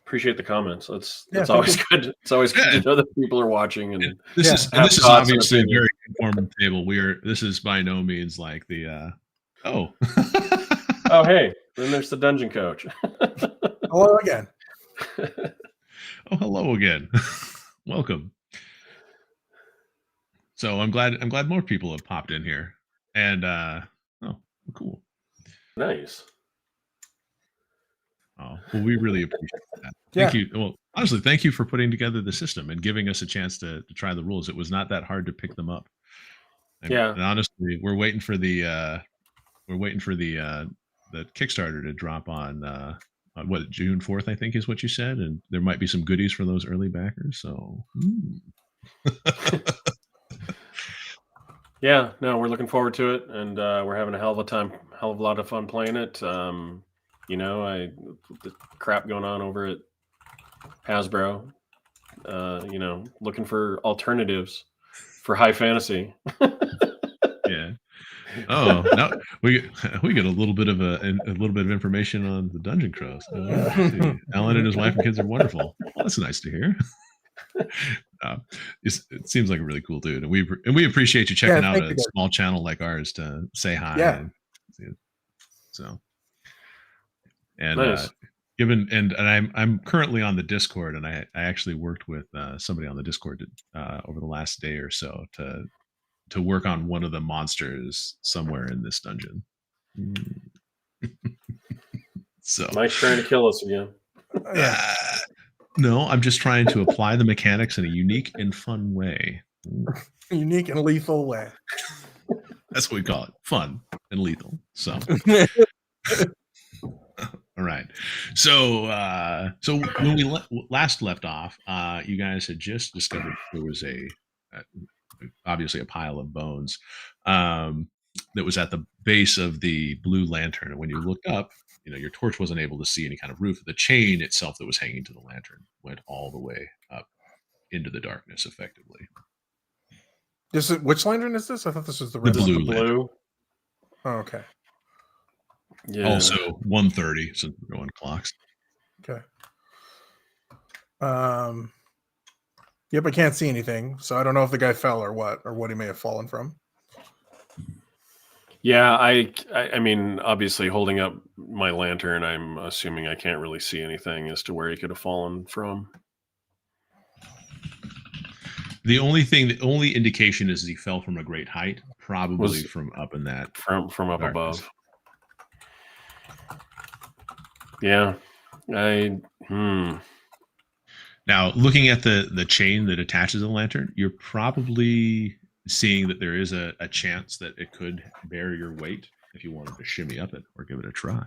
Appreciate the comments. That's always good. It's always good to know that people are watching, and this is obviously a very informal table. This is by no means like the oh hey, then there's the dungeon coach. Hello again. Oh, hello again. Welcome. So I'm glad more people have popped in here, and oh, cool, nice. Oh, well, we really appreciate that. Thank you. Well, honestly, thank you for putting together the system and giving us a chance to try the rules. It was not that hard to pick them up. And honestly, we're waiting for the Kickstarter to drop on what, June 4th, I think is what you said, and there might be some goodies for those early backers. So yeah, no, we're looking forward to it, and we're having a hell of a lot of fun playing it. The crap going on over at Hasbro, looking for alternatives for high fantasy. Yeah. Oh, now we get a little bit of information on the Dungeon Crows. Alan and his wife and kids are wonderful. Well, that's nice to hear. It seems like a really cool dude, and we appreciate you checking out a small channel like ours to say hi. Yeah. So, and nice. I'm currently on the Discord, and I actually worked with somebody on the Discord over the last day or so to work on one of the monsters somewhere in this dungeon. So Mike's trying to kill us again. No, I'm just trying to apply the mechanics in a unique and fun way. Unique and lethal way. That's what we call it. Fun and lethal. So all right. So when we last left off, you guys had just discovered there was obviously a pile of bones that was at the base of the blue lantern, and when you looked up, your torch wasn't able to see any kind of roof. The chain itself that was hanging to the lantern went all the way up into the darkness, effectively. Which lantern is this? I thought this was the red blue one. Lantern. Oh, okay. Yeah. Also 1:30 since we're going clocks. Okay. Yep, I can't see anything, so I don't know if the guy fell or what he may have fallen from. Yeah, I mean, obviously holding up my lantern, I'm assuming I can't really see anything as to where he could have fallen from. The only indication is he fell from a great height, probably from up in that from up darkness. above. Yeah. Now, looking at the chain that attaches the lantern, you're probably seeing that there is a chance that it could bear your weight if you wanted to shimmy up it or give it a try.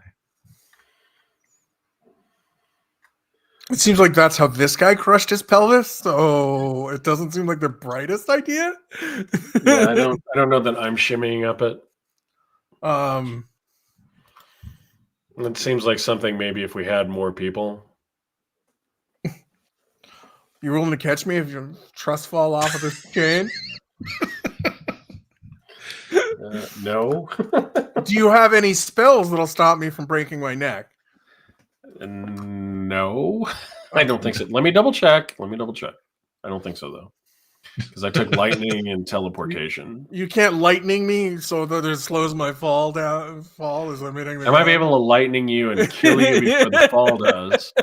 It seems like that's how this guy crushed his pelvis, so it doesn't seem like the brightest idea. Yeah, I don't know that I'm shimmying up it. It seems like something maybe if we had more people. You willing to catch me if your truss fall off of this chain? No. Do you have any spells that'll stop me from breaking my neck? No, I don't think so. Let me double check. I don't think so though, because I took lightning and teleportation. You can't lightning me, so that it slows my fall down. Fall is limiting. I might be able to lightning you and kill you before the fall does.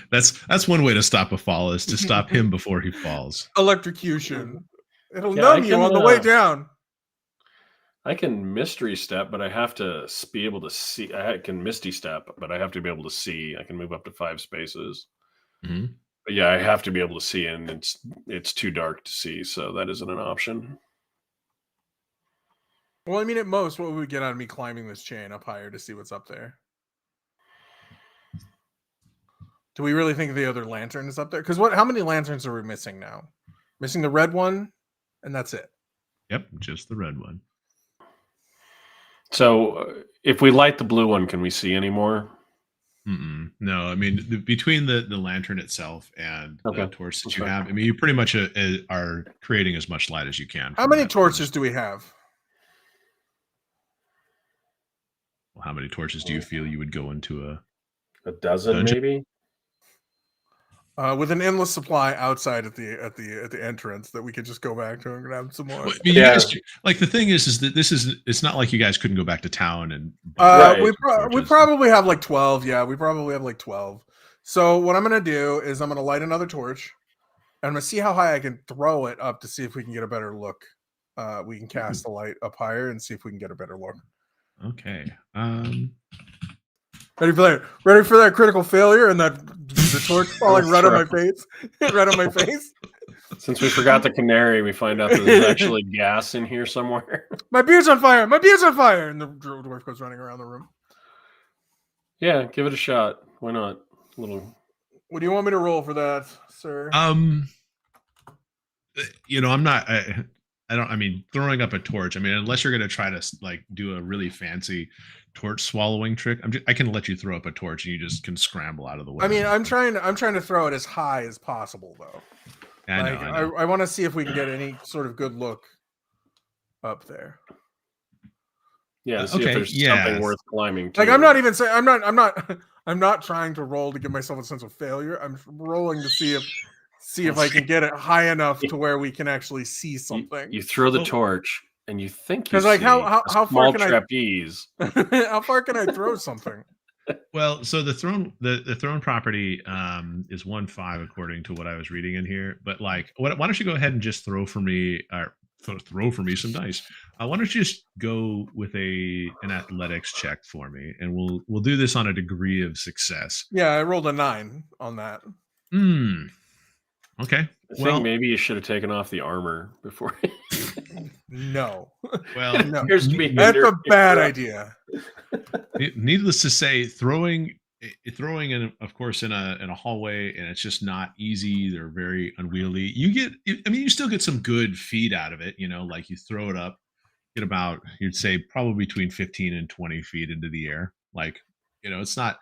That's one way to stop a fall, is to stop him before he falls. Electrocution. It'll numb you on the way down. I can mystery step, but I have to be able to see. I can misty step, but I have to be able to see. I can move up to 5 spaces. Mhm. But yeah, I have to be able to see, and it's too dark to see, so that isn't an option. Well, I mean, at most, what would we get out of me climbing this chain up higher to see what's up there? Do we really think the other lantern is up there? Because how many lanterns are we missing now? Missing the red one, and that's it. Yep, just the red one. So if we light the blue one, can we see any more? No, I mean between the lantern itself and the Okay, torch that that's you fine. have, I mean you pretty much are creating as much light as you can. How from many that. torches do we have? Well, how many torches do you feel you would go into A dozen, dungeon? maybe. With an endless supply outside at the entrance that we could just go back to and grab some more. Well, I mean, you guys, like the thing is that it's not like you guys couldn't go back to town and Right. we torches. probably have like 12. Yeah, we probably have like 12. So what I'm gonna do is I'm gonna light another torch, and I'm gonna see how high I can throw it up to see if we can get a better look. We can cast the light up higher and see if we can get a better look. Okay. Ready for that? Ready for that critical failure and that the torch falling right on my face, right on my face. Since we forgot the canary, we find out that there's actually gas in here somewhere. My beard's on fire! My beard's on fire! And the dwarf goes running around the room. Yeah, give it a shot. Why not? Little. What do you want me to roll for that, sir? I'm not. I don't. I mean, throwing up a torch. I mean, unless you're going to try to like do a really fancy torch swallowing trick, I can let you throw up a torch and you just can scramble out of the way. I mean, I'm trying to throw it as high as possible, though. I want to see if we can get any sort of good look up there. Yeah, see if there's something worth climbing to. Like, I'm not even saying I'm not trying to roll to give myself a sense of failure. I'm rolling to see if I can get it high enough to where we can actually see something. You throw the torch and you think you because like see how far can trapeze. How far can I throw something? Well, so the throne property is 1-5 according to what I was reading in here. But like, why don't you go ahead and just throw for me some dice? Why don't you just go with an athletics check for me, and we'll do this on a degree of success. Yeah, I rolled a 9 on that. Okay. I think maybe you should have taken off the armor before. No. Well, no. That's a bad idea. Needless to say, throwing in, of course, in a hallway, and it's just not easy. They're very unwieldy. You still get some good feed out of it. Like you throw it up, get about, you'd say probably between 15 and 20 feet into the air. Like, it's not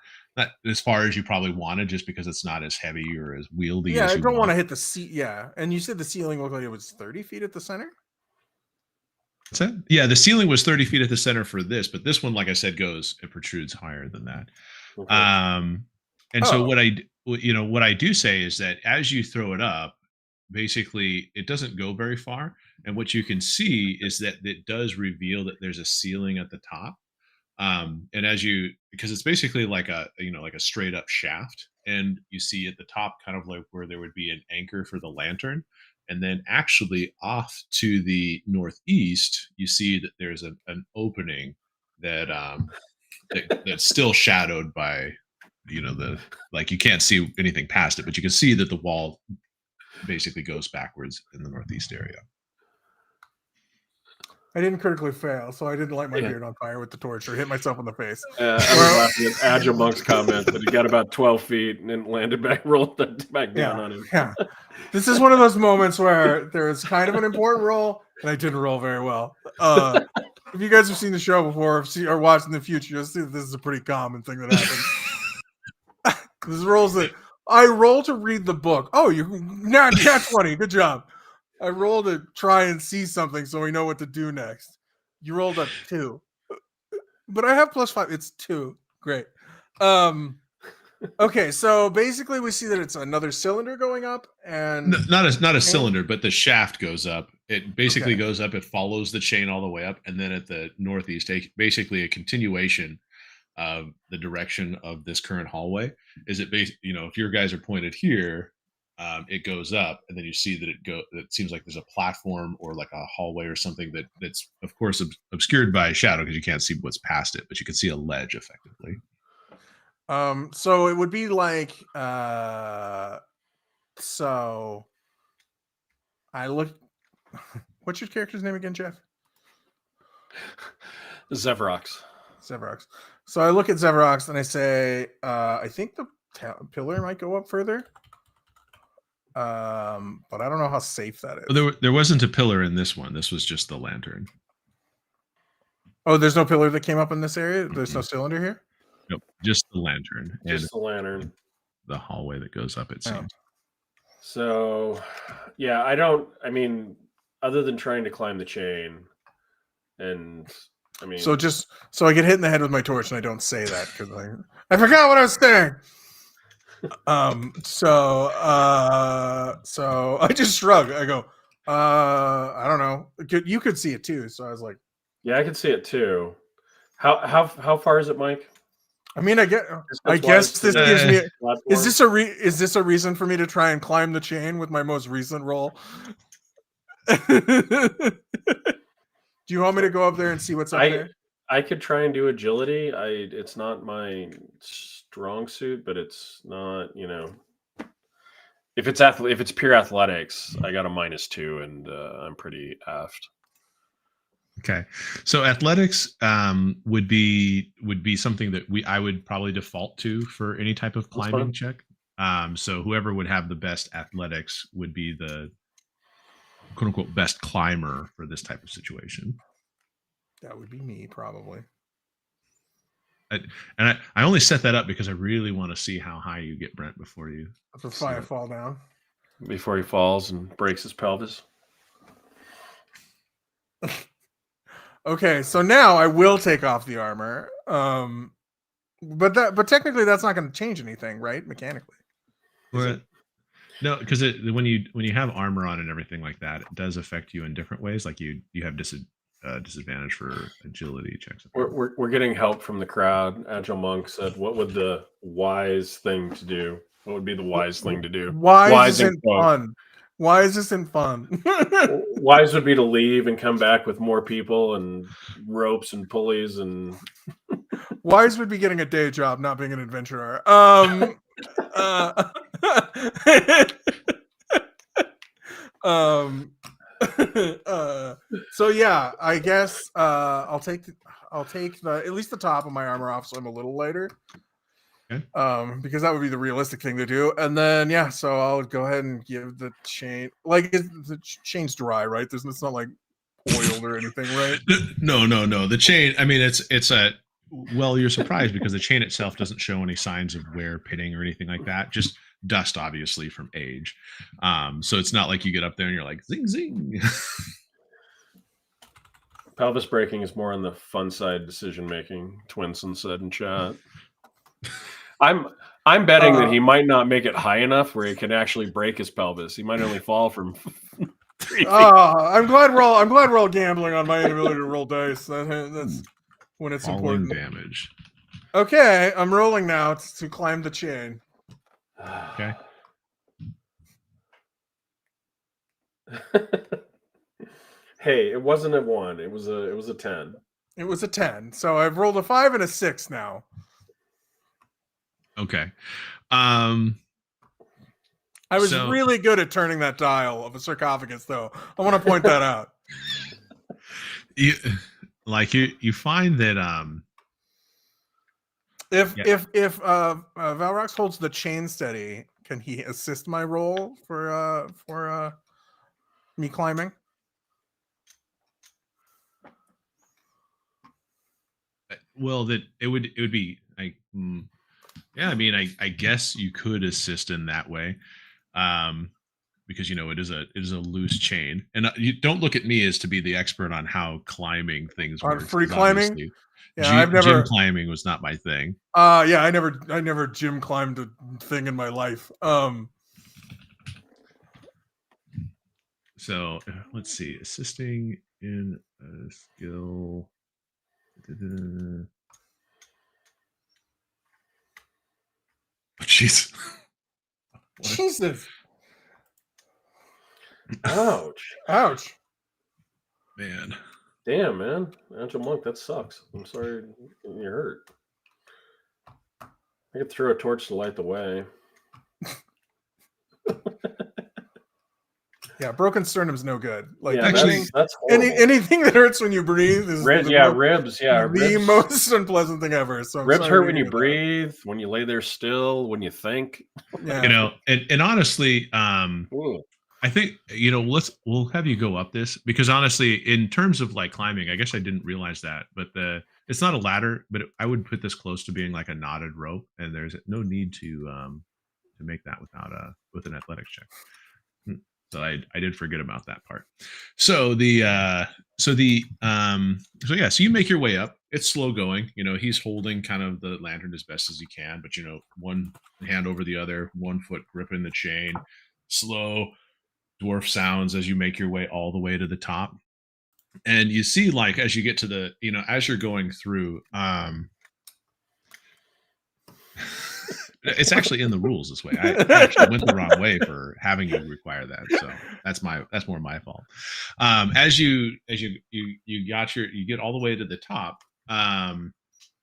as far as you probably wanted, just because it's not as heavy or as wieldy. Yeah, as I don't want to hit the seat. Yeah, and you said the ceiling looked like it was 30 feet at the center. What's that? Yeah, the ceiling was 30 feet at the center for this, but this one, like I said, it protrudes higher than that. Okay. So what I do say is that as you throw it up, basically it doesn't go very far, and what you can see is that it does reveal that there's a ceiling at the top. And because it's basically like a straight up shaft, and you see at the top kind of like where there would be an anchor for the lantern, and then actually off to the northeast you see that there's an opening that that's still shadowed by you can't see anything past it, but you can see that the wall basically goes backwards in the northeast area. I didn't critically fail, so I didn't light my beard on fire with the torch or hit myself in the face. I was laughing at Agile Monk's comment that he got about 12 feet and then landed back, rolled back down on him. Yeah, this is one of those moments where there is kind of an important roll, and I didn't roll very well. If you guys have seen the show before or watched in the future, you'll see that this is a pretty common thing that happens. This rolls that I roll to read the book. Oh, you not 20. Good job. I rolled to try and see something so we know what to do next. You rolled a 2. But I have +5. It's 2. Great. Okay, so basically we see that it's another cylinder going up, and not a cylinder, but the shaft goes up. It basically goes up, it follows the chain all the way up, and then at the northeast, basically a continuation of the direction of this current hallway. Is it if your guys are pointed here, it goes up, and then you see that it seems like there's a platform or like a hallway or something that's of course obscured by shadow because you can't see what's past it, but you can see a ledge effectively. So it would be like so I look what's your character's name again, Jeff? Zevrox. Zevrox. So I look at Zevrox and I say, I think the pillar might go up further. But I don't know how safe that is. Well, there wasn't a pillar in this one. This was just the lantern. Oh, there's no pillar that came up in this area? There's no cylinder here? Nope, just the lantern. Just the lantern. The hallway that goes up, it seems. So, yeah, I mean, other than trying to climb the chain, and I mean, so I get hit in the head with my torch, and I don't say that because I forgot what I was saying. So I just shrug. I go, I don't know. You could see it too. So I was like, yeah, I can see it too. How far is it, Mike? I mean, I guess this gives me. Is this a reason for me to try and climb the chain with my most recent roll? Do you want me to go up there and see what's up there? I could try and do agility. It's not my strong suit, but it's not, if it's pure athletics, I got a -2 and I'm pretty aft. Okay, so athletics would be something that I would probably default to for any type of climbing check. So whoever would have the best athletics would be the quote unquote best climber for this type of situation. That would be me, probably. I only set that up because I really want to see how high you get, Brent, before you I fall down. Before he falls and breaks his pelvis. Okay, so now I will take off the armor. But technically that's not going to change anything, right? Mechanically. No, because when you have armor on and everything like that, it does affect you in different ways. Like you have disadvantage for agility checks. We're getting help from the crowd. Agile Monk said, "What would the wise thing to do? What would be the wise thing to do? Why is this fun? Why is this fun? Wise would be to leave and come back with more people and ropes and pulleys and. Wise would be getting a day job, not being an adventurer. So yeah, I guess I'll take at least the top of my armor off, so I'm a little lighter. Okay. Because that would be the realistic thing to do. And then yeah, so I'll go ahead and give the chain, like the chain's dry, right? It's not like oiled or anything, right? No. The chain, I mean, it's a, well, you're surprised because the chain itself doesn't show any signs of wear, pitting, or anything like that. Just dust, obviously, from age. So it's not like you get up there and you're like, zing, zing. Pelvis breaking is more on the fun side decision making, Twinson said in chat. I'm betting that he might not make it high enough where he can actually break his pelvis. He might only fall from 3 feet. I'm glad we're all gambling on my inability to roll dice. That's when it's falling important. Damage. Okay, I'm rolling now to climb the chain. Okay. Hey, it wasn't a 1. It was a 10. It was a 10. So I've rolled a 5 and a 6 now. Okay. I was really good at turning that dial of a sarcophagus, though. I want to point that out. You find that if Valrox holds the chain steady, can he assist my roll for me climbing? Well, that it would be like, yeah. I mean, I guess you could assist in that way, because it is a loose chain, and you don't look at me as to be the expert on how climbing things work. Free climbing. Yeah, gym climbing was not my thing. Yeah, I never gym climbed a thing in my life. So let's see, assisting in a skill. Oh, jeez. Jesus. Ouch. Man. Damn, man. Agile Monk, that sucks. I'm sorry you're hurt. I could throw a torch to light the way. Yeah, broken sternum's no good. Like Yeah, Actually- that's horrible. anything that hurts when you breathe is Ribs, the ribs. most unpleasant thing ever. So I'm Ribs sorry hurt to when you hear that. breathe, when you lay there still, when you think. Yeah. You know, and honestly, Ooh. I think, you know, we'll have you go up this, because honestly, in terms of like climbing, I guess I didn't realize that, but it's not a ladder, but I would put this close to being like a knotted rope, and there's no need to make that with an athletics check. So I did forget about that part. So so you make your way up. It's slow going. You know, he's holding kind of the lantern as best as he can, but you know, one hand over the other, 1 foot gripping the chain, slow dwarf sounds as you make your way all the way to the top. And you see, like, as you get to the, you know, as you're going through, it's actually in the rules this way. I actually went the wrong way for having you require that, so that's more my fault. As you get all the way to the top,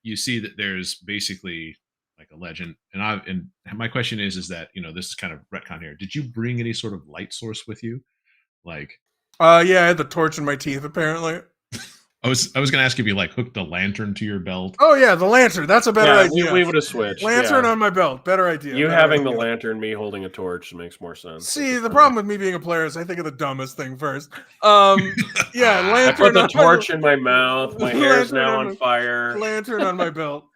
you see that there's basically like a legend, and my question is that, you know, this is kind of retcon here. Did you bring any sort of light source with you? Like, yeah, I had the torch in my teeth apparently. I was going to ask if you like hooked a lantern to your belt. Oh yeah, the lantern. That's a better idea. We would have switched. Lantern on my belt. Better idea. You better having idea. the lantern, me holding a torch makes more sense. See, the problem with me being a player is I think of the dumbest thing first. Yeah, I lantern. put the torch in my mouth. My hair's now Lantern on fire. Lantern on my belt.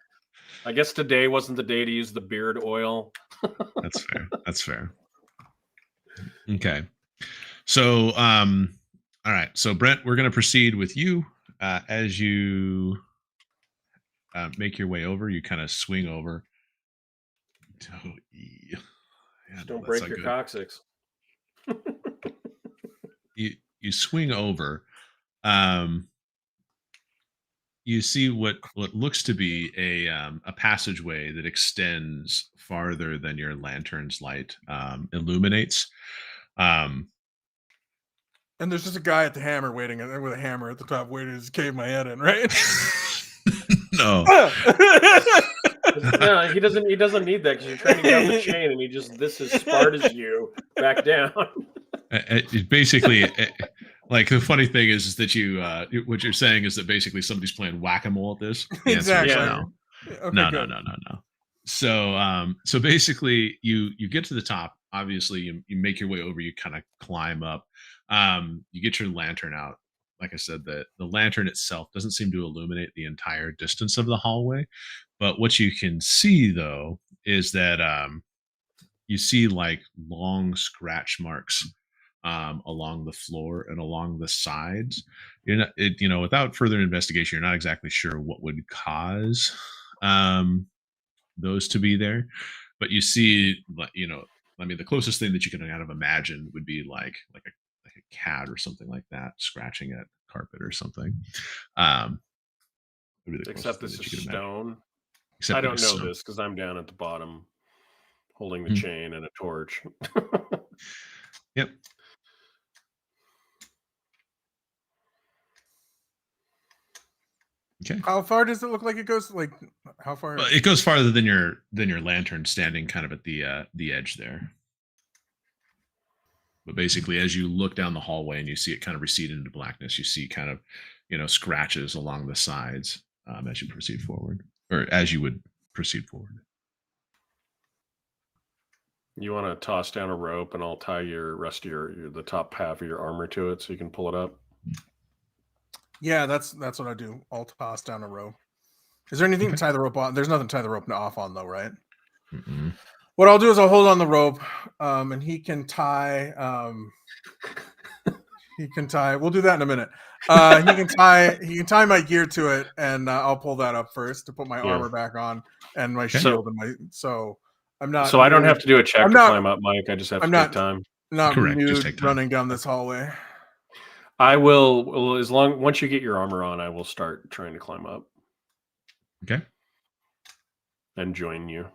I guess today wasn't the day to use the beard oil. That's fair. That's fair. Okay. So, all right. So, Brent, we're going to proceed with you. As you make your way over, you kind of swing over. Oh, yeah. Just don't break your coccyx. You swing over. You see what looks to be a passageway that extends farther than your lantern's light illuminates. And there's just a guy at the hammer waiting with a hammer at the top waiting to just cave my head in, right? No. No, he doesn't need that, because you're trying to get off the chain and he just as smart as you back down. It basically, like, the funny thing is that you what you're saying is that basically somebody's playing whack-a-mole at this. The answer is Exactly. no. Okay, No. So basically you get to the top. Obviously you make your way over, you kind of climb up. You get your lantern out. Like I said, the lantern itself doesn't seem to illuminate the entire distance of the hallway, but what you can see though is that you see like long scratch marks along the floor and along the sides. You know, without further investigation, you're not exactly sure what would cause those to be there, but you see, you know, I mean, the closest thing that you can kind of imagine would be like a cat or something like that scratching at carpet or something. Except this is stone. Except I don't know this because I'm down at the bottom holding the chain and a torch. Yep. Okay. How far does it look like it goes? Like, how far? Well, it goes farther than your lantern standing kind of at the edge there. But basically, as you look down the hallway and you see it kind of recede into blackness, you see kind of, you know, scratches along the sides as you proceed forward, or as you would proceed forward. You want to toss down a rope and I'll tie your rest of the top half of your armor to it so you can pull it up. Yeah, that's what I do. I'll toss down a rope. Is there anything to tie the rope on? There's nothing to tie the rope off on though, right? Mm-mm. What I'll do is I'll hold on the rope, and he can tie. We'll do that in a minute. He can tie my gear to it, and I'll pull that up first to put my armor back on and my shield and my. So I'm not. So I don't have to do a check to climb up, Mike. I just have to take time. Not correct. Just take time. Running down this hallway. I will. Well, once you get your armor on, I will start trying to climb up. Okay. And join you.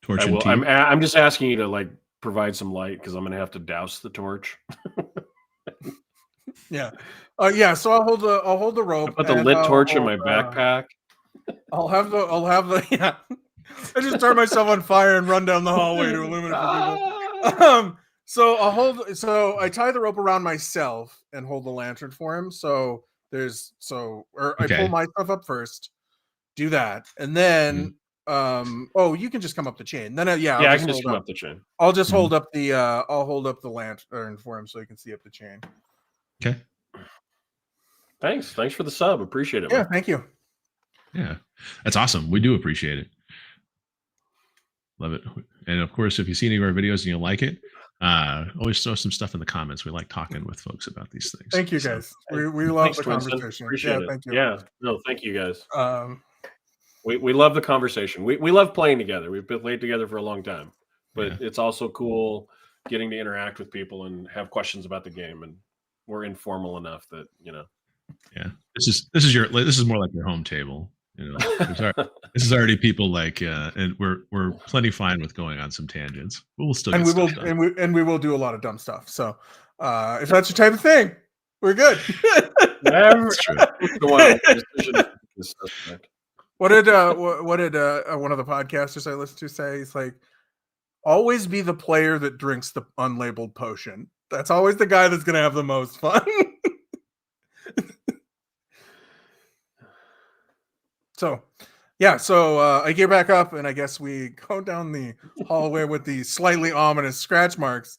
Torch I and will. tea. I'm just asking you to like provide some light because I'm going to have to douse the torch. Yeah. Yeah. So I'll hold the rope. I put the lit torch in my backpack. I'll have the yeah. I just start myself on fire and run down the hallway to illuminate for people. So I tie the rope around myself and hold the lantern for him. So I pull Okay. my stuff up first, do that, and then you can just come up the chain. Then I can just come up the chain. I'll just hold up the lantern for him so he can see up the chain. Okay. Thanks for the sub. Appreciate it. Yeah, Man. thank you. Yeah, that's awesome. We do appreciate it. Love it. And of course, if you see any of our videos and you like it, always throw some stuff in the comments. We like talking with folks about these things. Thank you, guys. We love the conversation. Appreciate it. Thank you. Yeah, no, thank you, guys. We love the conversation. We love playing together. We've been playing together for a long time, but it's also cool getting to interact with people and have questions about the game. And we're informal enough that Yeah, this is more like your home table. This is already people like, and we're plenty fine with going on some tangents. But we'll still we will do a lot of dumb stuff. So if that's your type of thing, we're good. That's true. What did one of the podcasters I listened to say? He's like, always be the player that drinks the unlabeled potion. That's always the guy that's gonna have the most fun. So I gear back up, and I guess we go down the hallway with the slightly ominous scratch marks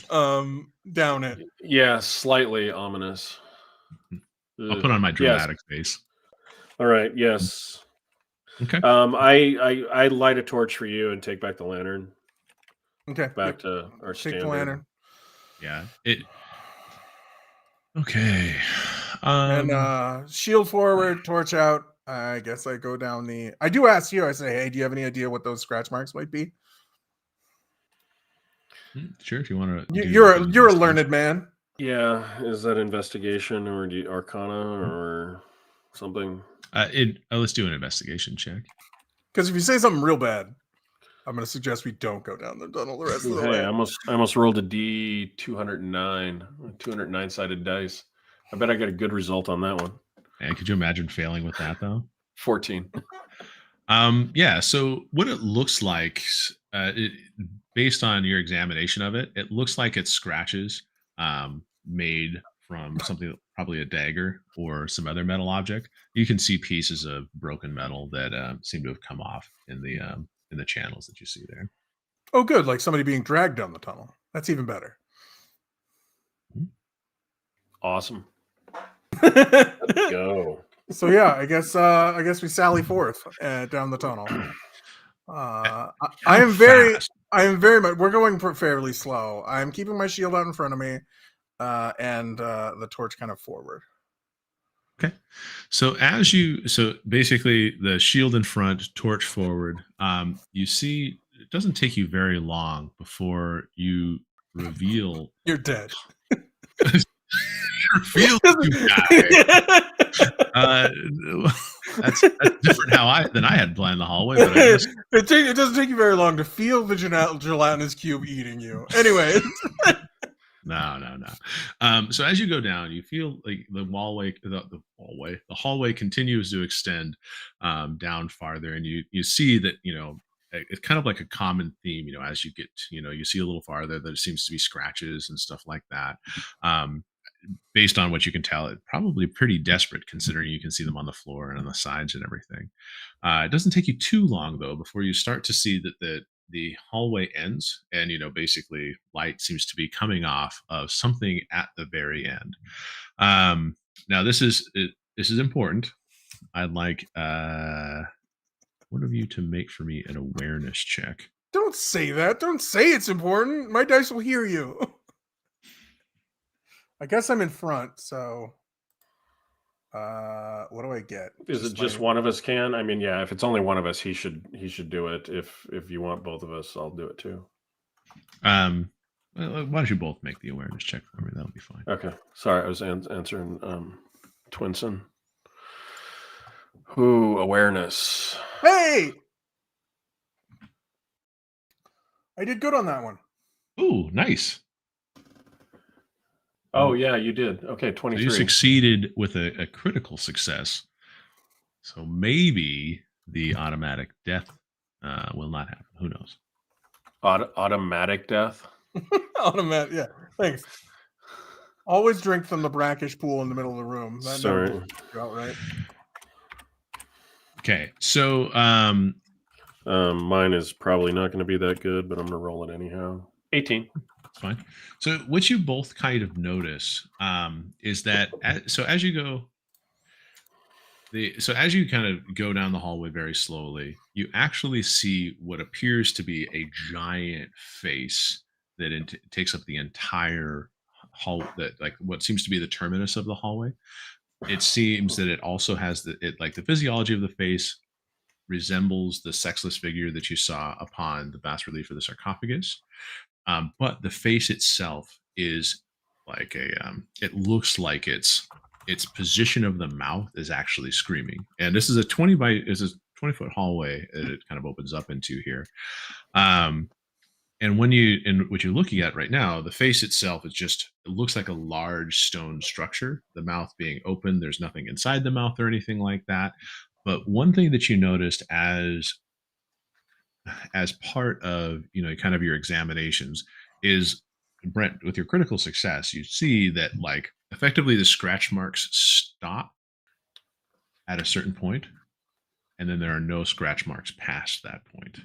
down it. Yeah, slightly ominous. I'll put on my dramatic face. All right. Yes. Okay. I light a torch for you and take back the lantern. Okay. Back to our take standard. the lantern. Yeah. Okay. And shield forward, torch out. I guess I go down I do ask you, I say, hey, do you have any idea what those scratch marks might be? Sure, if you want to. You're a learned man. Yeah. Is that investigation or arcana or something? Let's do an investigation check. Because if you say something real bad, I'm going to suggest we don't go down the tunnel the rest of the way. I almost rolled a D209, 209 sided dice. I bet I got a good result on that one. And could you imagine failing with that though? 14. Yeah. So what it looks like, based on your examination of it, it looks like it's scratches made from something, probably a dagger or some other metal object. You can see pieces of broken metal that seem to have come off in the channels that you see there. Oh, good. Like somebody being dragged down the tunnel. That's even better. Awesome. Let's go. So yeah, I guess we sally forth down the tunnel. I am very much. We're going fairly slow. I'm keeping my shield out in front of me, and the torch kind of forward. Okay. So basically the shield in front, torch forward. You see, it doesn't take you very long before you reveal you're dead. Reveal you die. That's different than I had planned the hallway. But it doesn't take you very long to feel the gelatinous cube eating you. Anyway. No. So as you go down, you feel like the hallway continues to extend down farther, and you see that it's kind of like a common theme. As you get, you see a little farther, there seems to be scratches and stuff like that. Based on what you can tell, it's probably pretty desperate, considering you can see them on the floor and on the sides and everything. It doesn't take you too long though before you start to see that the hallway ends, and basically light seems to be coming off of something at the very end. Now this is important. I'd like one of you to make for me an awareness check. Don't say that. Don't say it's important. My dice will hear you. I guess I'm in front, so what do I get? Is it just one of us can? I mean, yeah, if it's only one of us, he should do it. If you want both of us, I'll do it too. Why don't you both make the awareness check for me? That'll be fine. Okay. Sorry, I was answering Twinson. Ooh, awareness. Hey! I did good on that one. Ooh, nice. Oh, yeah, you did. Okay, 23. So you succeeded with a critical success. So maybe the automatic death will not happen. Who knows? Automatic death. Automatic. Yeah. Thanks. Always drink from the brackish pool in the middle of the room. That never Sorry. you out right. Okay, so Mine is probably not going to be that good, but I'm going to roll it anyhow. 18. it's fine. So what you both kind of notice is that as you go as you kind of go down the hallway very slowly, you actually see what appears to be a giant face that takes up the entire hall, that like what seems to be the terminus of the hallway. It seems that it also has the physiology of the face resembles the sexless figure that you saw upon the bas relief of the sarcophagus. But the face itself is like it looks like its position of the mouth is actually screaming. And this is a 20-foot hallway that it kind of opens up into here. And what you're looking at right now, the face itself it looks like a large stone structure, the mouth being open. There's nothing inside the mouth or anything like that. But one thing that you noticed as part of kind of your examinations is, Brent, with your critical success, you see that like effectively the scratch marks stop at a certain point, and then there are no scratch marks past that point.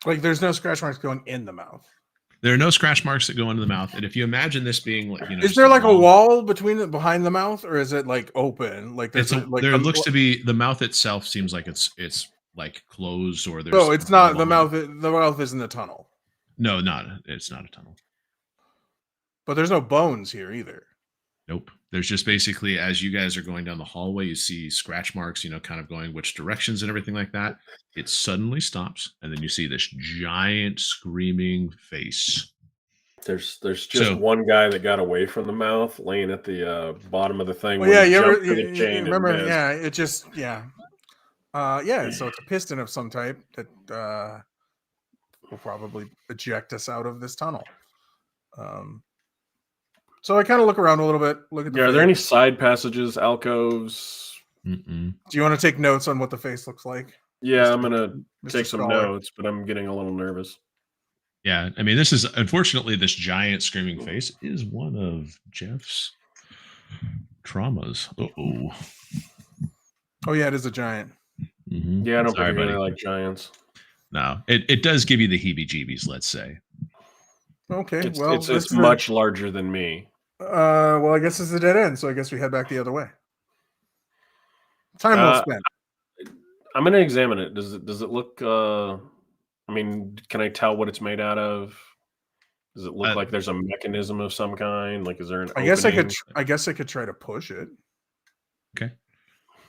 Like there's no scratch marks going in the mouth. There are no scratch marks that go into the mouth, and if you imagine this being like, is there like a wall behind the mouth, or is it like open? Like there looks to be the mouth itself seems like it's like closed, or there's it's not the mouth. The mouth isn't a tunnel. No, it's not a tunnel. But there's no bones here either. Nope. There's just basically, as you guys are going down the hallway, you see scratch marks, kind of going which directions and everything like that. It suddenly stops, and then you see this giant screaming face. There's just one guy that got away from the mouth, laying at the bottom of the thing. Well, yeah, you remember? Yeah, it just so it's a piston of some type that will probably eject us out of this tunnel. So I kind of look around a little bit. Look at the are there any side passages, alcoves? Mm-mm. Do you want to take notes on what the face looks like? Yeah, I'm gonna take some notes, but I'm getting a little nervous. Yeah, I mean, this is unfortunately this giant screaming face is one of Jeff's traumas. Oh yeah, it is a giant. Mm-hmm. Yeah, I don't really like giants. No, it does give you the heebie-jeebies, let's say. Okay, it's much larger than me. Well, I guess it's a dead end, so I guess we head back the other way. Time well spent. I'm going to examine it. Does it look? I mean, can I tell what it's made out of? Does it look like there's a mechanism of some kind? Like, is there an? I guess I could try to push it. Okay.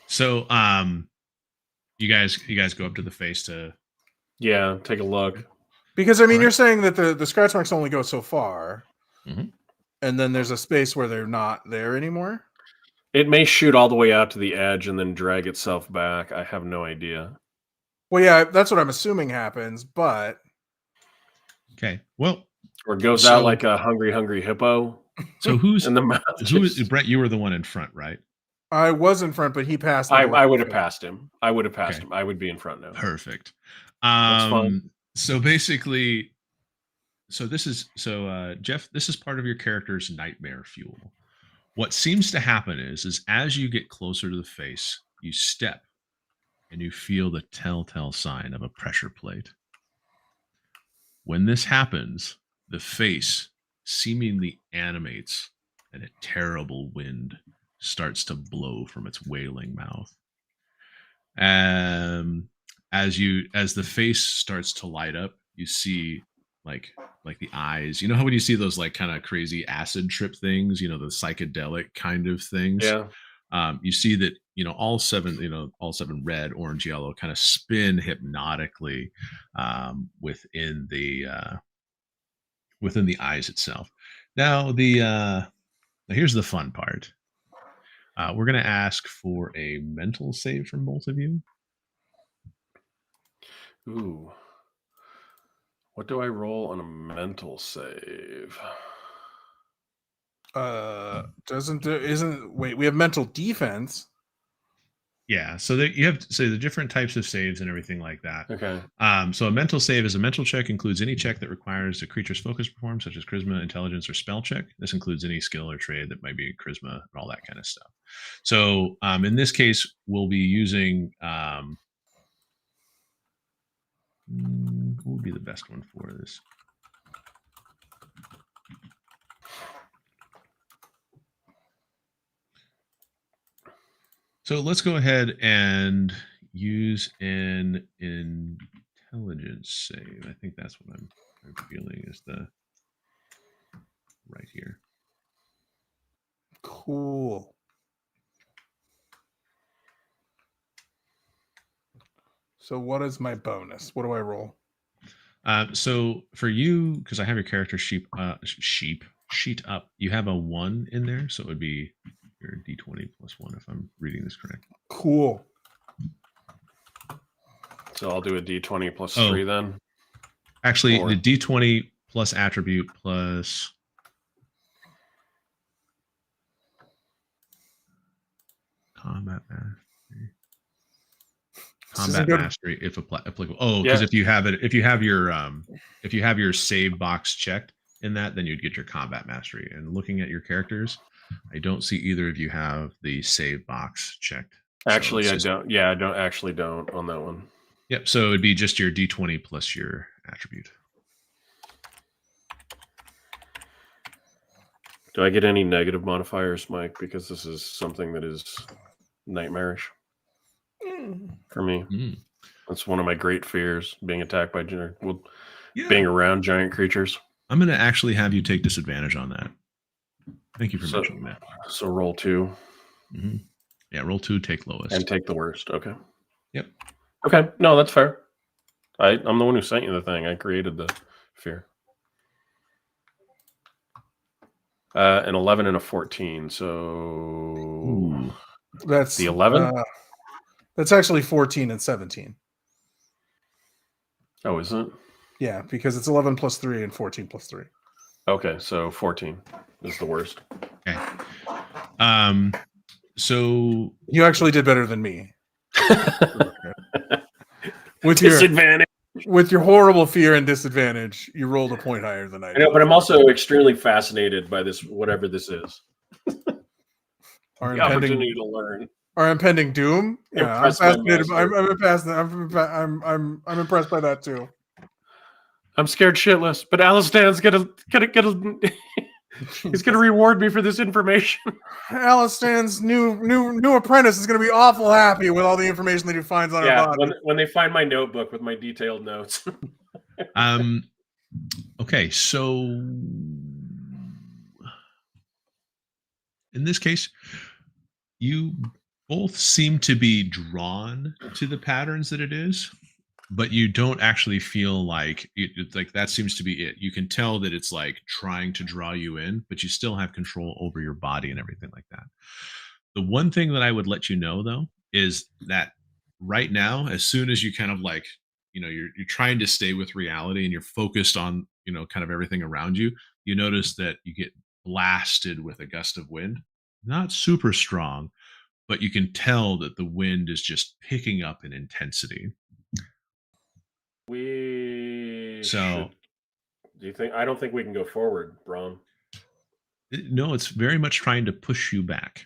So, you guys go up to the face to. Yeah, take a look. Because I mean, you're saying that the scratch marks only go so far, mm-hmm. and then there's a space where they're not there anymore. It may shoot all the way out to the edge and then drag itself back. I have no idea. Well, yeah, that's what I'm assuming happens, but okay, well, or it goes out like a hungry hippo. So who's in the mouth? Brett? You were the one in front, right? I was in front, but he passed. I would have passed him. I would have passed him. I would be in front now. Perfect. That's fine. So basically, Jeff, this is part of your character's nightmare fuel. What seems to happen is as you get closer to the face, you step and you feel the telltale sign of a pressure plate. When this happens, the face seemingly animates and a terrible wind starts to blow from its wailing mouth. As the face starts to light up, you see like the eyes. You know how when you see those like kind of crazy acid trip things, the psychedelic kind of things. Yeah. You see that all seven red, orange, yellow kind of spin hypnotically within the eyes itself. Now here's the fun part. We're going to ask for a mental save from both of you. Ooh. What do I roll on a mental save? Wait, we have mental defense. Yeah, so you have the different types of saves and everything like that. Okay. So a mental save is a mental check includes any check that requires a creature's focus perform, such as charisma, intelligence, or spell check. This includes any skill or trade that might be charisma and all that kind of stuff. So in this case, we'll be using what would be the best one for this? So let's go ahead and use an intelligence save. I think that's what I'm feeling is the right here. Cool. So what is my bonus? What do I roll? So for you, because I have your character sheet up, you have a 1 in there, so it would be your D20 plus 1 if I'm reading this correct. Cool. So I'll do a D20 plus 3 then. Actually, the D20 plus attribute plus combat mastery. Combat mastery, if applicable. Oh, because if you have your save box checked in that, then you'd get your combat mastery. And looking at your characters, I don't see either of you have the save box checked. Actually, so I don't. Yeah, I don't on that one. Yep. So it'd be just your D20 plus your attribute. Do I get any negative modifiers, Mike? Because this is something that is nightmarish for me. That's one of my great fears: being attacked by being around giant creatures. I'm going to actually have you take disadvantage on that. Thank you for mentioning that. So roll 2. Mm-hmm. Yeah, roll 2, take lowest. And take the worst. Okay. Yep. Okay. No, that's fair. I'm the one who sent you the thing. I created the fear. An 11 and a 14. So that's the 11. That's actually 14 and 17. Oh, is it? Yeah, because it's 11 plus 3 and 14 plus 3. Okay, so 14 is the worst. Okay. So you actually did better than me. With disadvantage. With your horrible fear and disadvantage, you rolled a point higher than I did. I know, but I'm also extremely fascinated by this, whatever this is. The opportunity to learn. Our impending doom. Yeah, I'm fascinated. I'm impressed by that too. I'm scared shitless, but Alistan's gonna he's gonna reward me for this information. Alistan's new apprentice is gonna be awful happy with all the information that he finds on our body. When they find my notebook with my detailed notes. Okay, so in this case, you both seem to be drawn to the patterns that it is, but you don't actually feel like like that seems to be it. You can tell that it's like trying to draw you in, but you still have control over your body and everything like that. The one thing that I would let you know though is that right now, as soon as you kind of like, you're trying to stay with reality and you're focused on, kind of everything around you, you notice that you get blasted with a gust of wind. Not super strong, but you can tell that the wind is just picking up in intensity. Do you think? I don't think we can go forward, Braun. No, it's very much trying to push you back.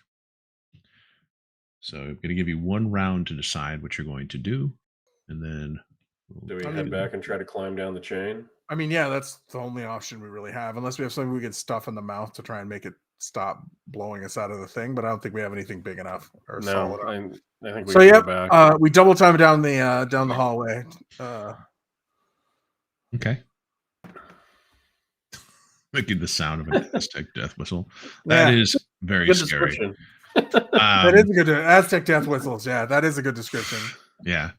So I'm going to give you 1 round to decide what you're going to do, and then do we head back and try to climb down the chain? I mean, yeah, that's the only option we really have, unless we have something we can stuff in the mouth to try and make it stop blowing us out of the thing. But I don't think we have anything big enough or solid enough. I think we can go back. We double time down the hallway. Okay. Making the sound of an Aztec death whistle. That is very scary. That is a good Aztec death whistles. Yeah, that is a good description. Yeah.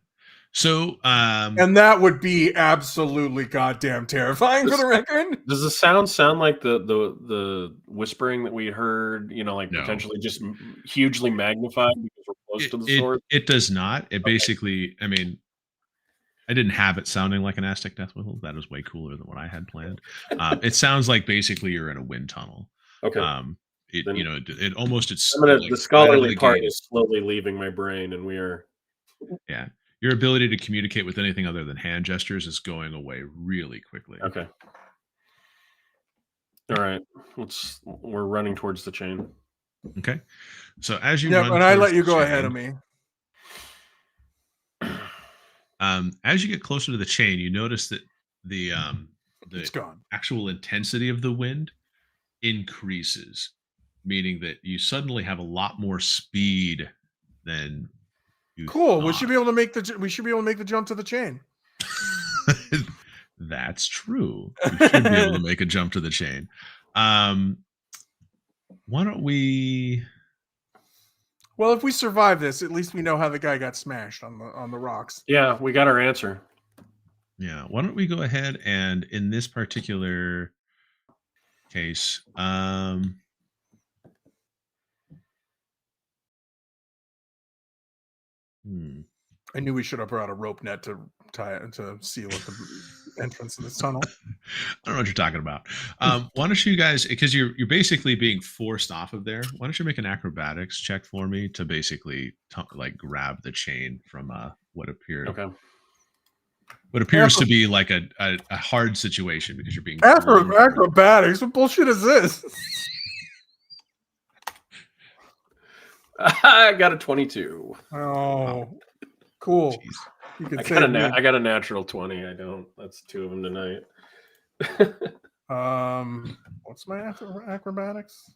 So, and that would be absolutely goddamn terrifying for the record. Does the sound like the whispering that we heard? Potentially just hugely magnified because we're close to the sword. It does not. It basically, I mean, I didn't have it sounding like an Aztec death whistle. That was way cooler than what I had planned. It sounds like basically you're in a wind tunnel. Okay. It almost it's The like right out of scholarly the part gate. is slowly leaving my brain, and we are. Yeah, your ability to communicate with anything other than hand gestures is going away really quickly. Okay. All right. We're running towards the chain. Okay, so as you Yep, run and I towards let you the go ahead of chain, me. as you get closer to the chain, you notice that the It's gone. actual intensity of the wind increases, meaning that you suddenly have a lot more speed than you Cool. We thought. should be able to make the jump to the chain. That's true. You should be able to make a jump to the chain. Why don't we? Well, if we survive this, at least we know how the guy got smashed on the rocks. Yeah, we got our answer. Yeah. Why don't we go ahead and in this particular case, I knew we should have brought a rope net to seal at the entrance of this tunnel. I don't know what you're talking about. Why don't you guys, because you're basically being forced off of there. Why don't you make an acrobatics check for me to basically like grab the chain from what appears to be like a hard situation because you're being acrobatics. What bullshit is this? I got a 22. Oh, cool. Jeez. You can I got a natural 20. I don't. That's 2 of them tonight. What's my acrobatics?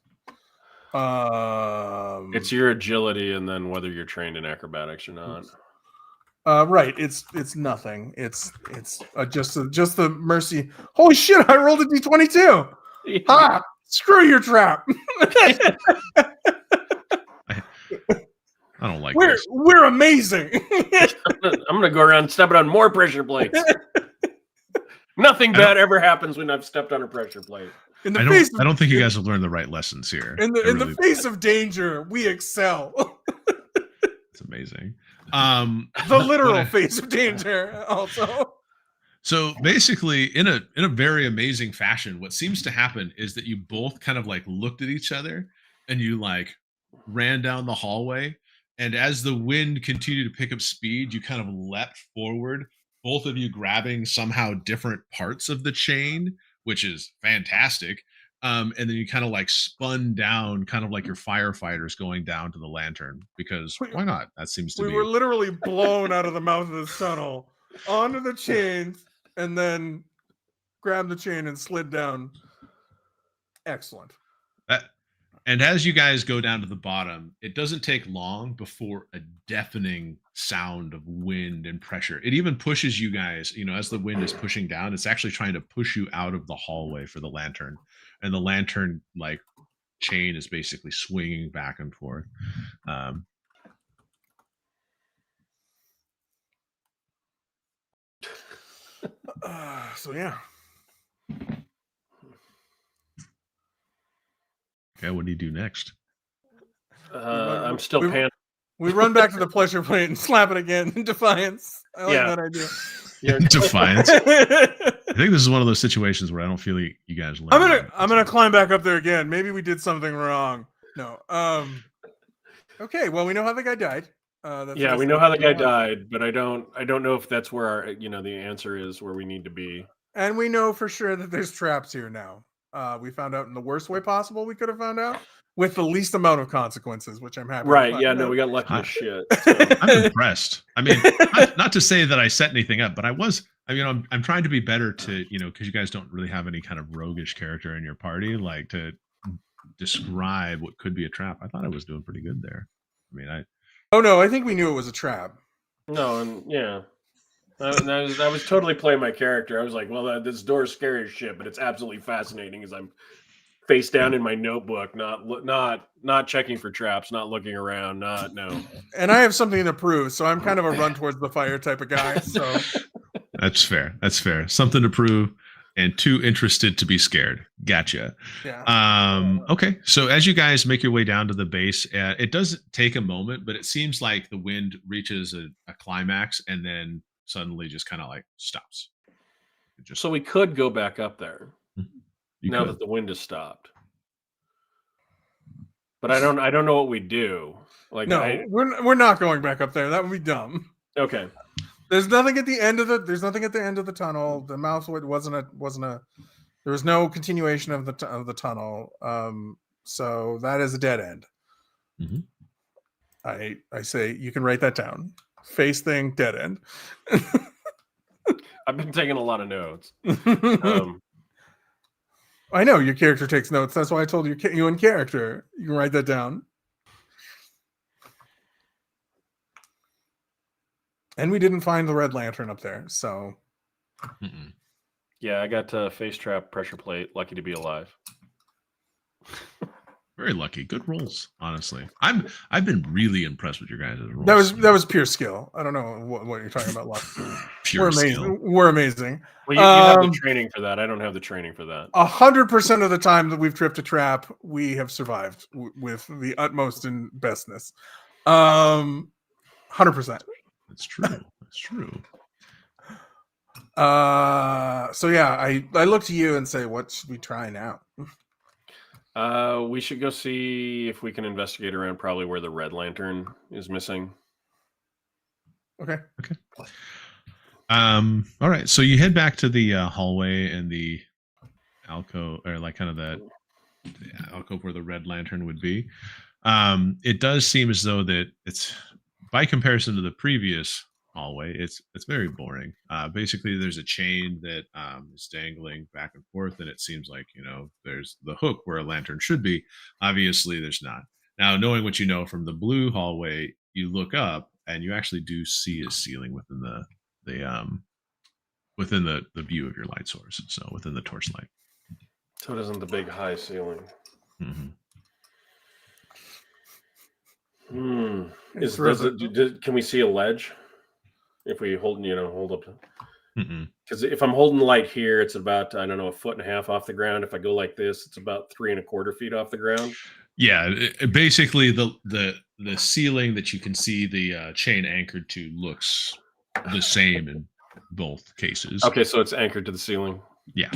It's your agility, and then whether you're trained in acrobatics or not. Right. It's nothing. It's just the mercy. Holy shit! I rolled a d22. Ha! Screw your trap. I don't like this. We're amazing. I'm gonna go around stepping on more pressure plates. Nothing bad ever happens when I've stepped on a pressure plate. I don't think you guys have learned the right lessons here. In the face of danger, we excel. It's amazing. The literal face of danger, also. So basically, in a very amazing fashion, what seems to happen is that you both kind of like looked at each other and you like ran down the hallway. And as the wind continued to pick up speed, you kind of leapt forward, both of you grabbing somehow different parts of the chain, which is fantastic. And then you kind of like spun down, kind of like your firefighters going down to the lantern, because why not? That seems to be. We were literally blown out of the mouth of the tunnel onto the chains, and then grabbed the chain and slid down. Excellent. And as you guys go down to the bottom, it doesn't take long before a deafening sound of wind and pressure. It even pushes you guys, as the wind is pushing down, it's actually trying to push you out of the hallway for the lantern. And the lantern, like, chain is basically swinging back and forth. So, yeah. Okay, what do you do next? I'm still panicking. We run back to the pleasure plate and slap it again in defiance. I like that idea. Yeah. Defiance. I think this is one of those situations where I don't feel like you guys learn. I'm gonna climb back up there again. Maybe we did something wrong. No. Okay. Well, we know how the guy died. We know how the guy died, but I don't know if that's where our the answer is where we need to be. And we know for sure that there's traps here now. We found out in the worst way possible we could have found out, with the least amount of consequences, which I'm happy. Right? Yeah. No, we got lucky as shit. So. I'm impressed. I mean, not to say that I set anything up, but I was. I'm trying to be better to because you guys don't really have any kind of roguish character in your party, like to describe what could be a trap. I thought I was doing pretty good there. Oh no, I think we knew it was a trap. No, and yeah. I was totally playing my character. I was like, well, this door is scary as shit, but it's absolutely fascinating as I'm face down in my notebook, not checking for traps, not looking around, no. And I have something to prove, so I'm kind of a run towards the fire type of guy. So That's fair. Something to prove and too interested to be scared. Gotcha. Yeah. Okay. So as you guys make your way down to the base, it does take a moment, but it seems like the wind reaches a climax and then suddenly just kind of like stops. So we could go back up there that the wind has stopped. But I don't know what we do. Like, No, we're not going back up there. That would be dumb. Okay. There's nothing at the end of the tunnel. The mouth wasn't a. There was no continuation of the tunnel. So that is a dead end. Mm-hmm. I say you can write that down. Face thing, dead end. I've been taking a lot of notes. I know your character takes notes. That's why I told you in character. You can write that down. And we didn't find the red lantern up there, so. Mm-mm. Yeah, I got face trap, pressure plate. Lucky to be alive. Very lucky. Good rolls, honestly. I've been really impressed with your guys' rolls. That was pure skill. I don't know what you're talking about. Pure We're amazing. skill. We're amazing. Well, you have the training for that. I don't have the training for that. 100% of the time that we've tripped a trap, we have survived with the utmost in bestness. 100%. That's true. That's true. So yeah, I look to you and say, what should we try now? We should go see if we can investigate around probably where the red lantern is missing. Okay. All right. So you head back to the hallway and the alcove, or like kind of the alcove where the red lantern would be. It does seem as though that it's, by comparison to the previous hallway, it's very boring. Basically, there's a chain that is dangling back and forth, and it seems like, there's the hook where a lantern should be. Obviously, there's not. Now, knowing what you know from the blue hallway, you look up and you actually do see a ceiling within the view of your light source, so within the torchlight. So it isn't the big high ceiling. Mm-hmm. Can we see a ledge if we hold up? Because if I'm holding the light here, it's about, I don't know, 1.5 feet off the ground. If I go like this, it's about 3.25 feet off the ground. Yeah, basically the ceiling that you can see the chain anchored to looks the same in both cases. Okay, so it's anchored to the ceiling. Yeah.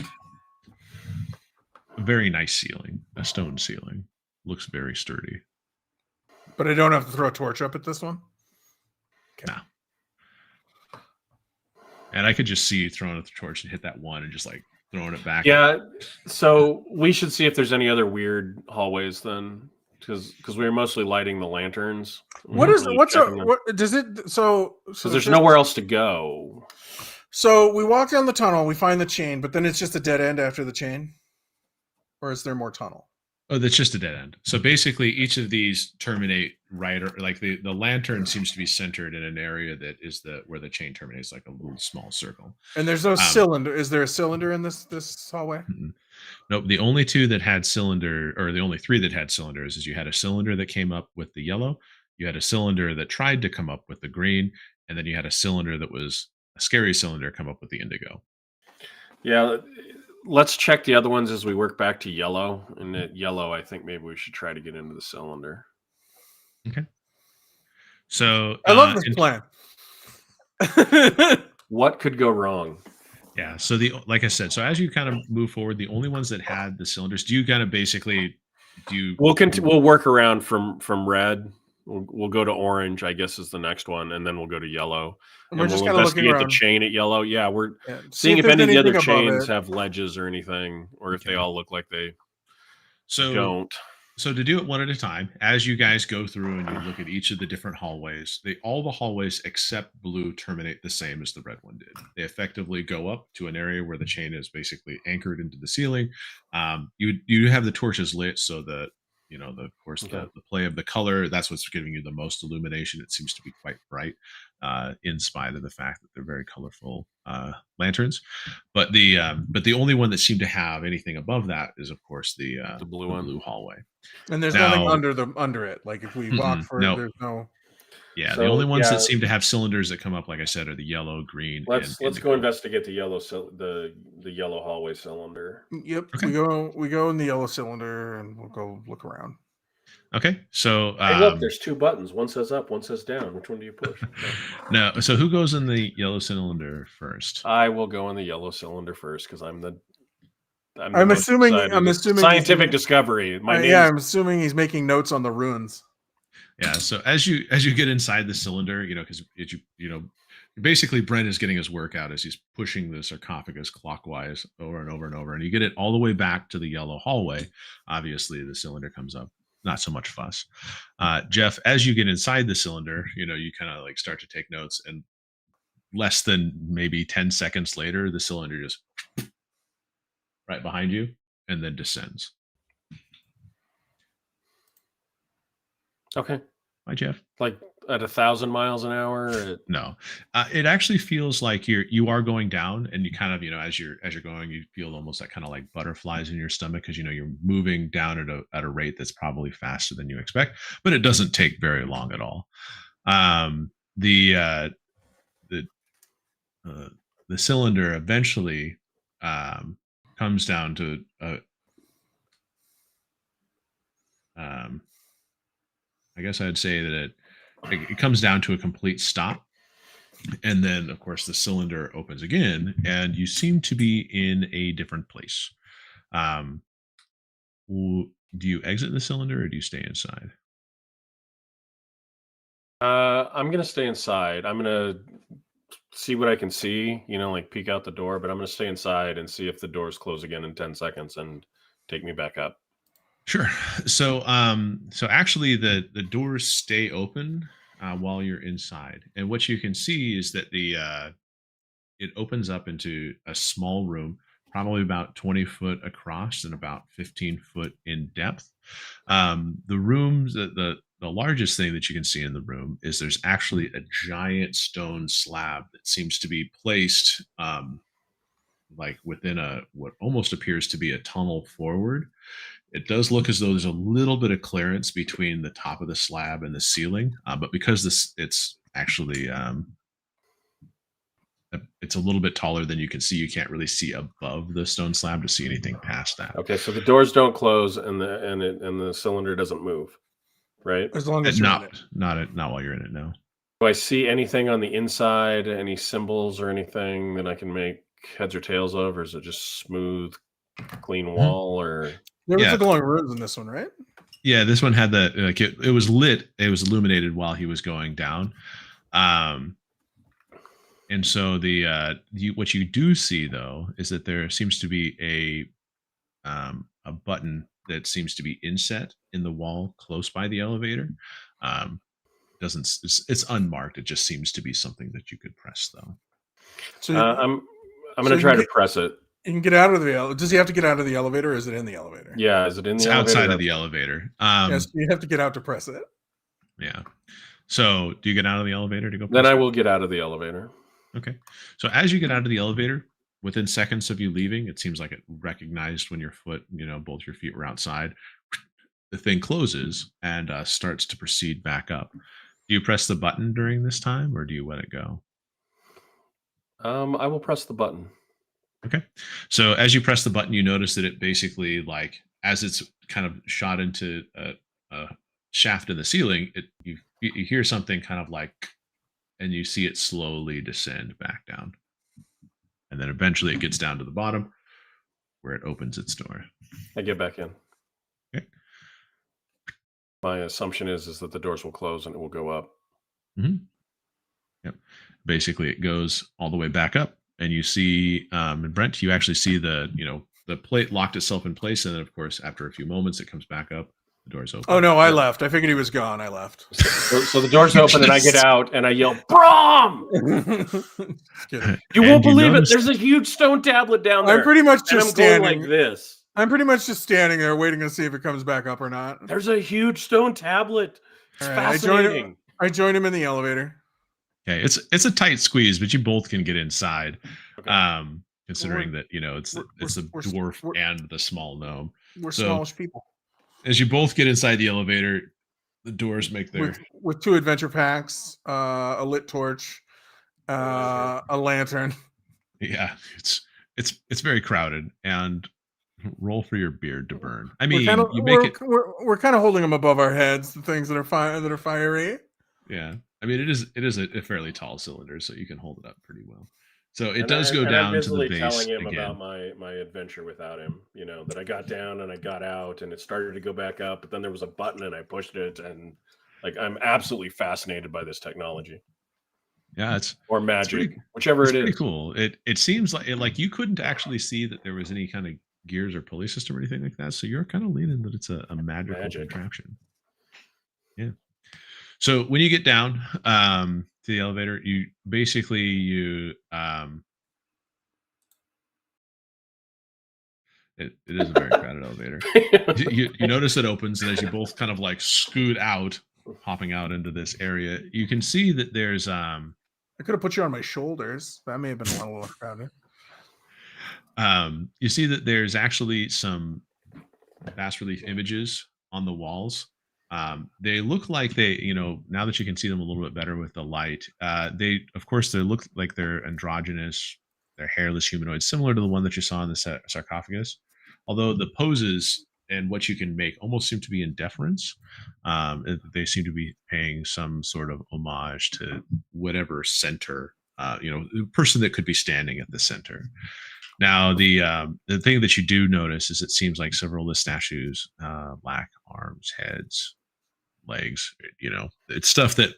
A very nice ceiling, a stone ceiling. Looks very sturdy. But I don't have to throw a torch up at this one? Okay. No. And I could just see you throwing up the torch and hit that one and just like throwing it back. Yeah, so we should see if there's any other weird hallways then, because we were mostly lighting the lanterns. What does it? So there's nowhere else to go. So we walk down the tunnel, we find the chain, but then it's just a dead end after the chain, or is there more tunnel? Oh, that's just a dead end. So basically, each of these terminate right, or like the lantern seems to be centered in an area that is where the chain terminates, like a little small circle. And there's no cylinder. Is there a cylinder in this hallway? Nope. The only two that had cylinder, or the only three that had cylinders, is you had a cylinder that came up with the yellow, you had a cylinder that tried to come up with the green, and then you had a cylinder that was a scary cylinder come up with the indigo. Yeah. Let's check the other ones as we work back to yellow. And at yellow, I think maybe we should try to get into the cylinder. Okay. So I love this plan. What could go wrong? Yeah. So like I said, so as you kind of move forward, the only ones that had the cylinders, do you kind of basically we'll work around from red. We'll go to orange, I guess, is the next one, and then we'll go to yellow. And we'll investigate the chain at yellow. Yeah, we're seeing if any of the other chains have ledges or anything, or if they all look like they don't. So to do it one at a time, as you guys go through and you look at each of the different hallways, all the hallways except blue terminate the same as the red one did. They effectively go up to an area where the chain is basically anchored into the ceiling. You have the torches lit so that the play of the color, that's what's giving you the most illumination. It seems to be quite bright, in spite of the fact that they're very colorful lanterns. But the only one that seemed to have anything above that is, of course, the blue hallway. And there's nothing under it. Like if we walk for it, there's no. Yeah, the only ones that seem to have cylinders that come up, like I said, are the yellow, green. Let's go investigate the yellow the yellow hallway cylinder. Yep, okay. We go in the yellow cylinder and we'll go look around. Okay, so hey, look, there's two buttons. One says up, one says down. Which one do you push? No. So who goes in the yellow cylinder first? I will go in the yellow cylinder first because I'm the I'm assuming scientific discovery. My name. Yeah, I'm assuming he's making notes on the runes. Yeah. So as you get inside the cylinder, because basically Brent is getting his work out as he's pushing the sarcophagus clockwise over and over and over, and you get it all the way back to the yellow hallway. Obviously, the cylinder comes up. Not so much fuss. Jeff, as you get inside the cylinder, you kind of like start to take notes, and less than maybe 10 seconds later, the cylinder just right behind you and then descends. Okay. Hi, Jeff. Like at 1,000 miles an hour? No, it actually feels like you are going down, and you kind of, as you're going, you feel almost like kind of like butterflies in your stomach, because you're moving down at a rate that's probably faster than you expect, but it doesn't take very long at all. The cylinder eventually comes down to I guess I'd say that it comes down to a complete stop. And then, of course, the cylinder opens again, and you seem to be in a different place. Do you exit the cylinder, or do you stay inside? I'm going to stay inside. I'm going to see what I can see, like peek out the door, but I'm going to stay inside and see if the doors close again in 10 seconds and take me back up. Sure. So actually the doors stay open while you're inside, and what you can see is that it opens up into a small room, probably about 20 foot across and about 15 foot in depth. The rooms, the largest thing that you can see in the room is there's actually a giant stone slab that seems to be placed like within what almost appears to be a tunnel forward. It does look as though there's a little bit of clearance between the top of the slab and the ceiling, but because it's actually it's a little bit taller than you can see, you can't really see above the stone slab to see anything past that. Okay, so the doors don't close and the cylinder doesn't move, right? As long as you're in it. Not while you're in it. No. Do I see anything on the inside? Any symbols or anything that I can make heads or tails of, or is it just smooth, clean wall? Or there was a glowing runes in this one, right? Yeah, this one had it was lit. It was illuminated while he was going down. And so what you do see, though, is that there seems to be a button that seems to be inset in the wall close by the elevator. It's unmarked. It just seems to be something that you could press, though. So I'm going to try to press it. You can get out of the elevator. Does he have to get out of the elevator, or is it in the elevator? Yeah, is it in the elevator? Outside of the elevator. Yes, you have to get out to press it. Yeah. So do you get out of the elevator to go? Then I will get out of the elevator. Okay. So as you get out of the elevator, within seconds of you leaving, it seems like it recognized when your foot, both your feet were outside. The thing closes and starts to proceed back up. Do you press the button during this time, or do you let it go? I will press the button. Okay. So as you press the button, you notice that it basically, like, as it's kind of shot into a shaft in the ceiling, you hear something kind of like, and you see it slowly descend back down. And then eventually it gets down to the bottom where it opens its door. I get back in. Okay. My assumption is that the doors will close and it will go up. Mm-hmm. Yep. Basically, it goes all the way back up, and you see, and Brent, you actually see the plate locked itself in place, and then, of course, after a few moments, it comes back up. The door's open. Oh no, I left. I figured he was gone. I left. So the door's open, and I get out, and I yell, "Brom!" You won't believe it. There's a huge stone tablet down there. I'm pretty much just standing like this. I'm pretty much just standing there waiting to see if it comes back up or not. There's a huge stone tablet. It's fascinating. I joined him in the elevator. Okay, it's a tight squeeze, but you both can get inside. Okay. Considering that it's the dwarf and the small gnome. We're smallish people. As you both get inside the elevator, the doors make their with 2 adventure packs, a lit torch, a lantern. Yeah, it's very crowded, and roll for your beard to burn. I mean, we're kind of holding them above our heads, the things that are fiery. Yeah. I mean, it is a fairly tall cylinder, so you can hold it up pretty well. So it does go And I'm down to the busily base telling him about again. my adventure without him. You know that I got down and I got out and it started to go back up, but then there was a button and I pushed it, and like I'm absolutely fascinated by this technology Yeah, or it's magic, pretty whichever it's it pretty is. cool. It seems like you couldn't actually see that there was any kind of gears or pulley system or anything like that. So you're kind of leaning that it's a magical Magic. contraption. Yeah. So when you get down to the elevator, you basically it is a very crowded elevator. You notice it opens, and as you both kind of like scoot out, hopping out into this area, you can see that there's I could have put you on my shoulders. That may have been a little crowded. you see that there's actually some bas relief images on the walls. They look like now that you can see them a little bit better with the light, of course, they look like they're androgynous, they're hairless humanoids, similar to the one that you saw in the sarcophagus. Although the poses and what you can make almost seem to be in deference. They seem to be paying some sort of homage to whatever center, the person that could be standing at the center. Now, the thing that you do notice is it seems like several of the statues lack arms, heads, legs. It's stuff that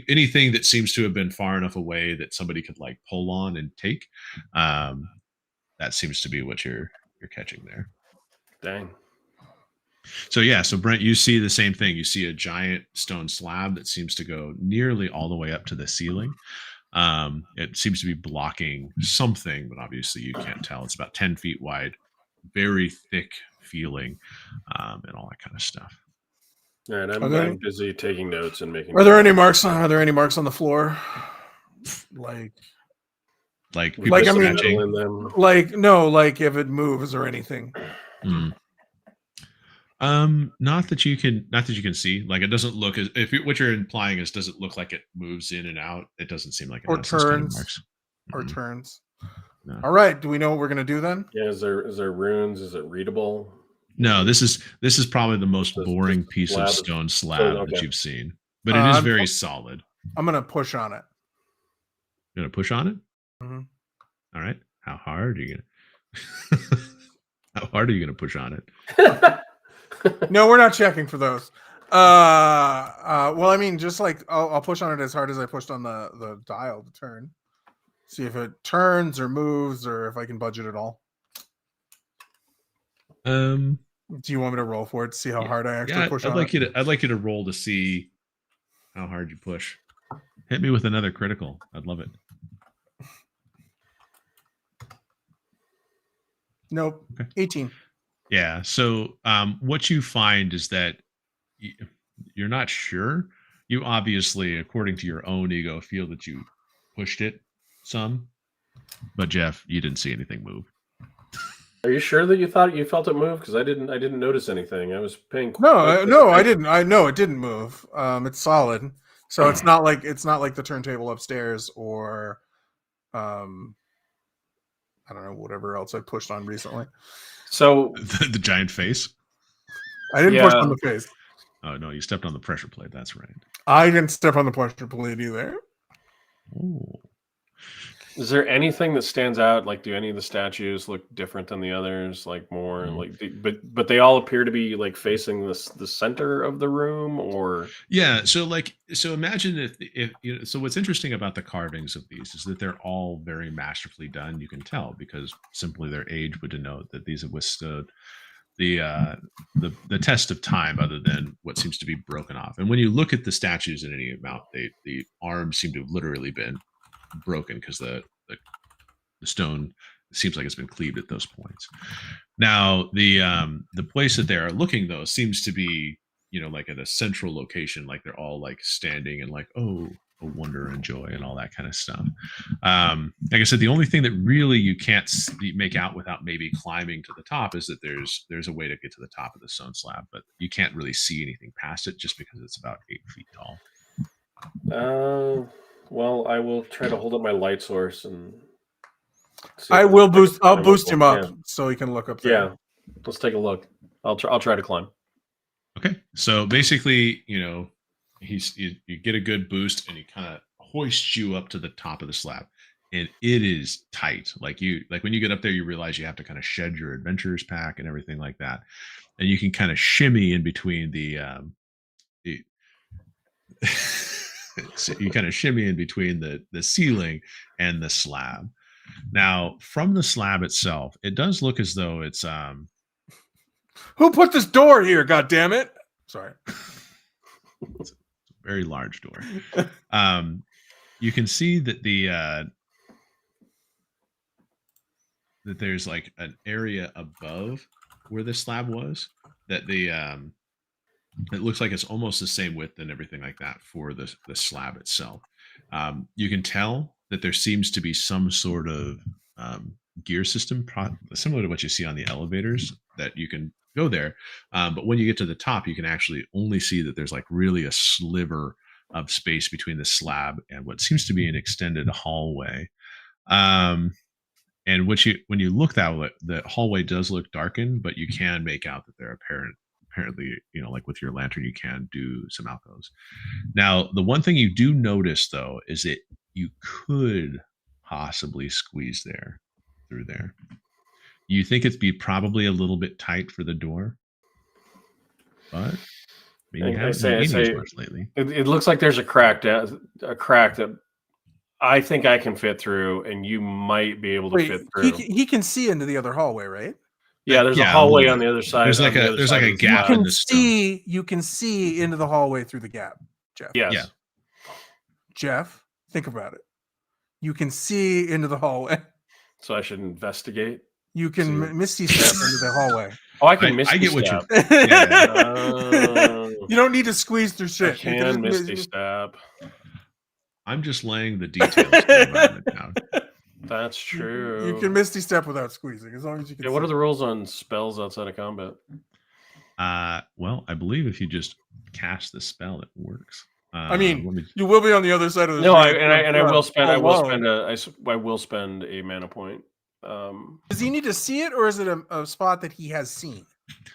anything that seems to have been far enough away that somebody could like pull on and take. That seems to be what you're catching there. Dang. So yeah, so Brent, you see the same thing. You see a giant stone slab that seems to go nearly all the way up to the ceiling. It seems to be blocking something, but obviously you can't tell. It's about 10 feet wide, very thick feeling, and all that kind of stuff. All right, I'm busy taking notes and making. Are there any marks on the floor? Like I mean, in them? like if it moves or anything. Not that you can see. Like it doesn't look as what you're implying is, does it look like it moves in and out? It doesn't seem like it or has turns kind of marks. or turns. No. All right. Do we know what we're gonna do then? Yeah. Is there runes? Is it readable? No. This is probably the most boring piece of stone slab that you've seen, but it is very solid. I'm gonna push on it. You're gonna push on it. Mm-hmm. All right. How hard are you gonna? How hard are you gonna push on it? No, we're not checking for those. Well, I mean, just like I'll push on it as hard as I pushed on the dial to turn. See if it turns or moves, or if I can budget it all. Do you want me to roll for it to see how hard I actually push on it? I'd like you to roll to see how hard you push. Hit me with another critical. I'd love it. Nope. Okay. 18. Yeah. So what you find is that you're not sure. You obviously, according to your own ego, feel that you pushed it some. But Jeff, you didn't see anything move. Are you sure that you felt it move? Because I didn't notice anything. I was paying. No, I didn't. I know it didn't move. It's solid. So it's not like the turntable upstairs or I don't know, whatever else I pushed on recently. So the giant face. I didn't push on the face. Oh no, you stepped on the pressure plate. That's right. I didn't step on the pressure plate either. Oh. Is there anything that stands out? Like, do any of the statues look different than the others? Like more but they all appear to be like facing the center of the room, or yeah. So imagine if so what's interesting about the carvings of these is that they're all very masterfully done. You can tell because simply their age would denote that these have withstood the test of time, other than what seems to be broken off. And when you look at the statues in any amount, the arms seem to have literally been broken because the stone seems like it's been cleaved at those points. Now the place that they are looking though seems to be like at a central location, like they're all like standing and like a wonder and joy and all that kind of stuff. Like I said, the only thing that really you can't make out without maybe climbing to the top is that there's a way to get to the top of the stone slab, but you can't really see anything past it just because it's about 8 feet tall. Well, I will try to hold up my light source and. I'll boost him up so he can look up there. Yeah, let's take a look. I'll try to climb. Okay, so basically, you get a good boost and he kind of hoists you up to the top of the slab. and it is tight. Like when you get up there, you realize you have to kind of shed your adventurer's pack and everything like that, and you can kind of shimmy in between the so you kind of shimmy in between the ceiling and the slab. Now, from the slab itself, it does look as though it's Who put this door here? God damn it! Sorry. it's a very large door. You can see that that there's like an area above where the slab was that it looks like it's almost the same width and everything like that for the slab itself. You can tell that there seems to be some sort of gear system similar to what you see on the elevators that you can go there. But when you get to the top, you can actually only see that there's like really a sliver of space between the slab and what seems to be an extended hallway. And when you look that way, the hallway does look darkened, but you can make out that they're apparently, like with your lantern, you can do some alcoves. Now, the one thing you do notice though is that you could possibly squeeze through there. You think it'd be probably a little bit tight for the door, but maybe you haven't been eating as much lately. It looks like there's a crack that I think I can fit through, and you might be able to fit through. He can see into the other hallway, right? Yeah, there's a hallway on the other side. There's like a gap in the stone. You can see into the hallway through the gap, Jeff. Yes. Yeah. Jeff, think about it. You can see into the hallway. So I should investigate. You can misty step into the hallway. Oh, I can misty step. What you you don't need to squeeze through shit. I can misty step. I'm just laying the details down. That's true. You can misty step without squeezing, as long as you can. Yeah, what are the rules on spells outside of combat? Well, I believe if you just cast the spell, it works. I mean, you will be on the other side of the. No, I will spend a mana point. Does he need to see it, or is it a spot that he has seen?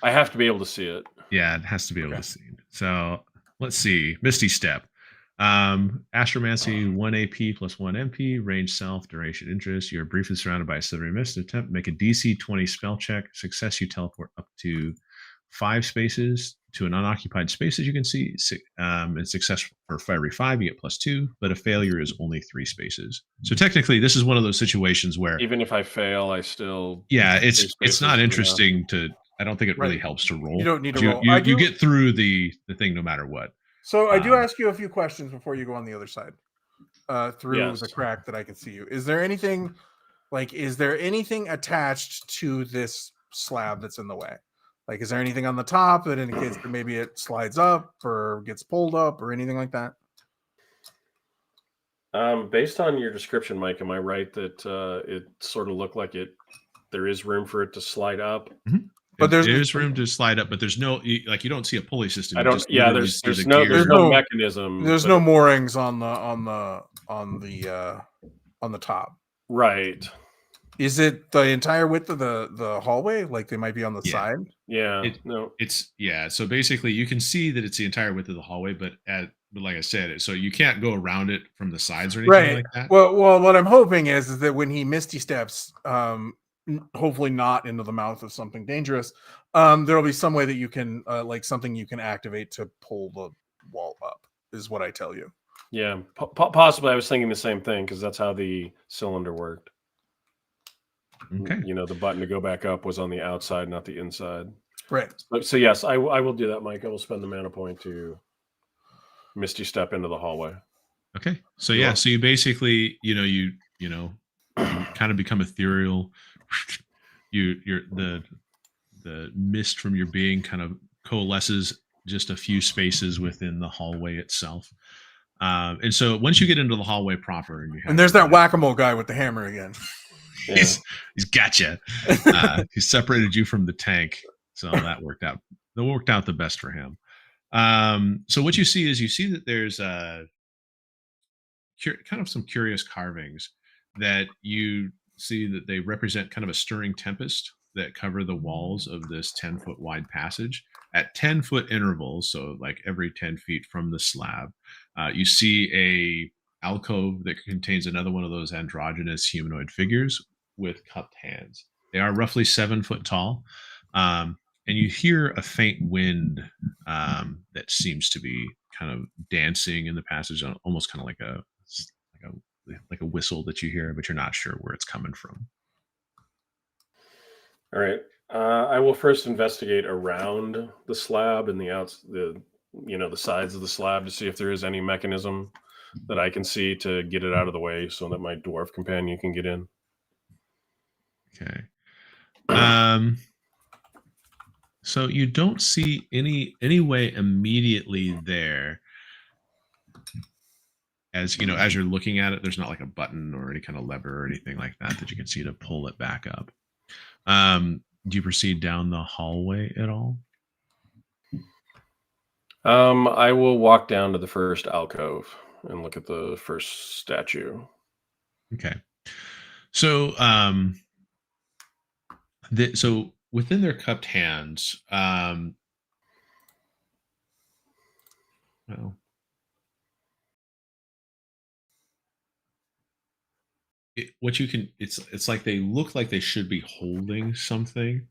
I have to be able to see it. Yeah, it has to be able to see it. So let's see. Misty Step. Astromancy, 1 AP plus 1 MP, range self, duration interest. You're briefly surrounded by a silvery mist. Attempt make a DC 20 spell check. Success, you teleport up to 5 spaces to an unoccupied space, as you can see. And success for every 5, you get +2, but a failure is only 3 spaces. So technically, this is one of those situations where even if I fail, I still it's not interesting to. I don't think it really helps to roll. You don't need to roll. You get through the thing no matter what. So I do ask you a few questions before you go on the other side through the crack that I can see you. Is there anything attached to this slab that's in the way? Like, is there anything on the top that indicates that maybe it slides up or gets pulled up or anything like that? Based on your description, Mike, am I right that it sort of looked like there is room for it to slide up? Mm-hmm. But there's room to slide up, but there's no you don't see a pulley system. There's no mechanism. There's no moorings on the top. Right. Is it the entire width of the hallway? Like they might be on the side? Yeah. So basically you can see that it's the entire width of the hallway, but like I said, so you can't go around it from the sides or anything like that. Well, what I'm hoping is that when he misty steps, hopefully not into the mouth of something dangerous, there'll be some way that you can something you can activate to pull the wall up, is what I tell you. Yeah, possibly. I was thinking the same thing because that's how the cylinder worked. Okay. The button to go back up was on the outside, not the inside. Right. So yes, I will do that, Mike. I will spend the mana point to misty step into the hallway. Okay. So so you basically, you kind of become ethereal. The mist from your being kind of coalesces just a few spaces within the hallway itself. And so once you get into the hallway proper, and there's that whack-a-mole guy with the hammer again. Yeah. He's got you. He separated you from the tank, so that worked out. That worked out the best for him. So what you see that there's kind of some curious carvings that you see that they represent kind of a stirring tempest that cover the walls of this 10-foot wide passage at 10-foot intervals. So like every 10 feet from the slab, you see alcove that contains another one of those androgynous humanoid figures with cupped hands. They are roughly 7 foot tall, and you hear a faint wind that seems to be kind of dancing in the passage, almost kind of like a whistle that you hear, but you're not sure where it's coming from. All right. I will first investigate around the slab and the sides of the slab to see if there is any mechanism that I can see to get it out of the way so that my dwarf companion can get in. Okay. So you don't see any way immediately there. As you know, as you're looking at it, there's not like a button or any kind of lever or anything like that you can see to pull it back up. Do you proceed down the hallway at all? I will walk down to the first alcove and look at the first statue. Okay. So, so within their cupped hands, well, it's like they look like they should be holding something.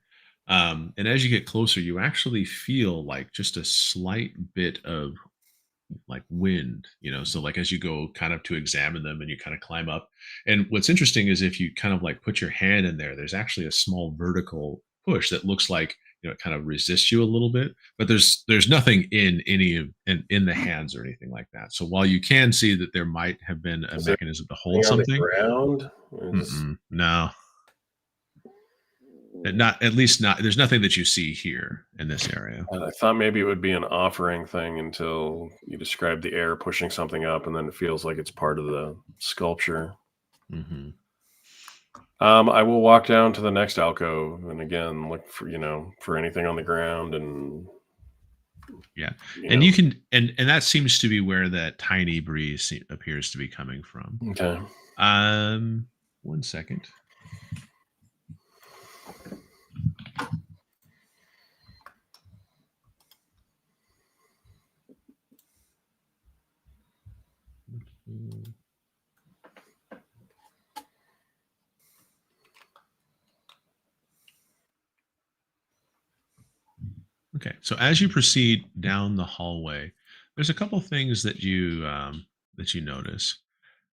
And as you get closer, you actually feel like just a slight bit of like wind, so like as you go kind of to examine them and you kind of climb up, and what's interesting is if you kind of like put your hand in there's actually a small vertical push that looks like it kind of resists you a little bit, but there's nothing in the hands or anything like that. So while you can see that there might have been a mechanism to hold something, ground? No, not there's nothing that you see here in this area. I thought maybe it would be an offering thing until you described the air pushing something up, and then it feels like it's part of the sculpture. Mm-hmm. I will walk down to the next alcove and again look for anything on the ground, and you can and that seems to be where that tiny breeze appears to be coming from. Okay. 1 second. Okay, so as you proceed down the hallway, there's a couple things that you notice.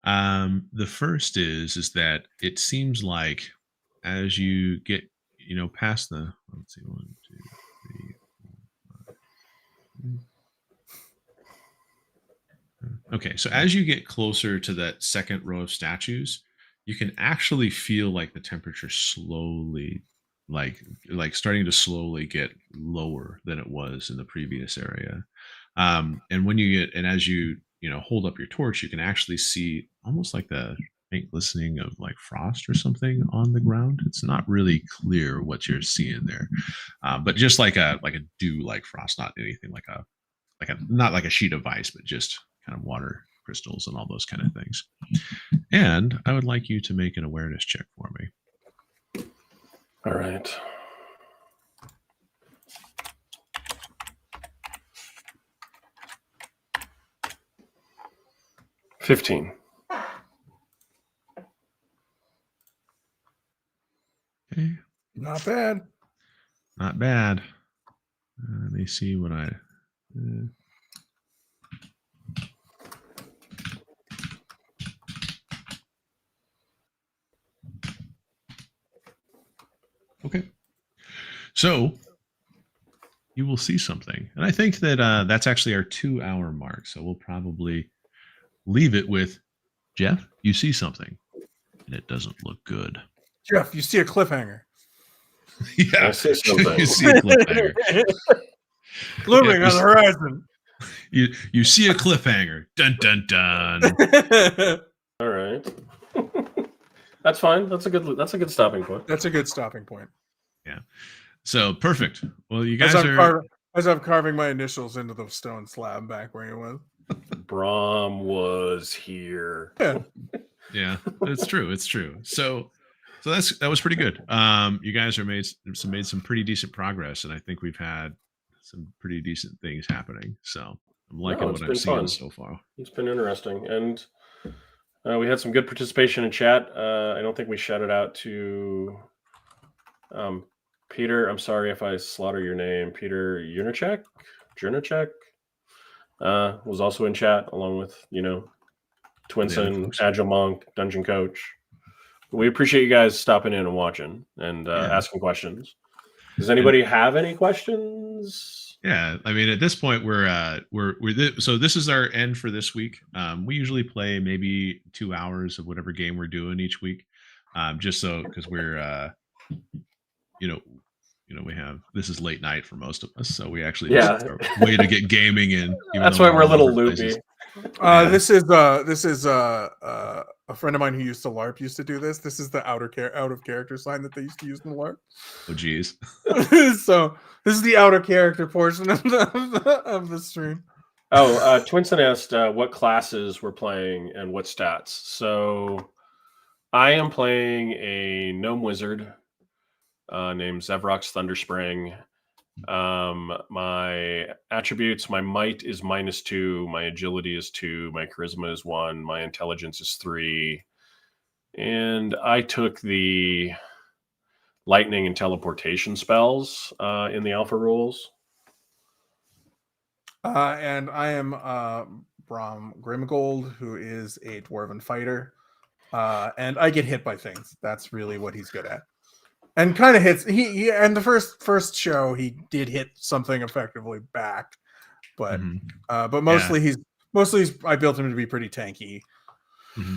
The first is that it seems like as you get past the, let's see, 1, 2, 3, 4, 5. Okay, so as you get closer to that second row of statues, you can actually feel like the temperature slowly, like starting to slowly get lower than it was in the previous area. And as you hold up your torch, you can actually see almost like the faint glistening of like frost or something on the ground. It's not really clear what you're seeing there, but just like a dew like frost, not anything not like a sheet of ice, but just kind of water crystals and all those kind of things. And I would like you to make an awareness check for me. All right. $15. Okay. Not bad. Not bad. Let me see what I. Okay. So you will see something. And I think that that's actually our 2-hour mark. So we'll probably leave it with Jeff, you see something. And it doesn't look good. Jeff, you see a cliffhanger. Yeah, I see something. You see a cliffhanger. Looming on the horizon. You see a cliffhanger. Dun dun dun. All right. That's fine. That's a good stopping point. That's a good stopping point. Yeah. So perfect. Well, you guys are as I'm carving my initials into the stone slab back where you was. Brom was here. Yeah. Yeah, it's true. It's true. So that was pretty good. You guys are made some pretty decent progress, and I think we've had some pretty decent things happening. So I'm liking what I'm seeing so far. It's been interesting, and We had some good participation in chat. I don't think we shouted out to Peter. I'm sorry if I slaughter your name. Peter Jurnicek was also in chat along with, Twinson, Agile Monk, Dungeon Coach. We appreciate you guys stopping in and watching and asking questions. Does anybody have any questions? Yeah, I mean, at this point, so this is our end for this week. We usually play maybe 2 hours of whatever game we're doing each week, just so because we're, we have this is late night for most of us, so we actually just are way to get gaming in. That's why we're a little loopy. This is a friend of mine who used to LARP used to do this. This is the out of character sign that they used to use in the LARP. Oh, geez. So this is the out of character portion of the stream. Oh, Twinson asked what classes we're playing and what stats. So I am playing a gnome wizard named Zevrox Thunderspring. My attributes, my might is -2, my agility is 2, my charisma is 1, my intelligence is 3, and I took the lightning and teleportation spells in the alpha rules. And I am Brom Grimgold, who is a dwarven fighter, and I get hit by things. That's really what he's good at. And kind of hits he and the first show he did hit something effectively back, but mostly I built him to be pretty tanky. Mm-hmm.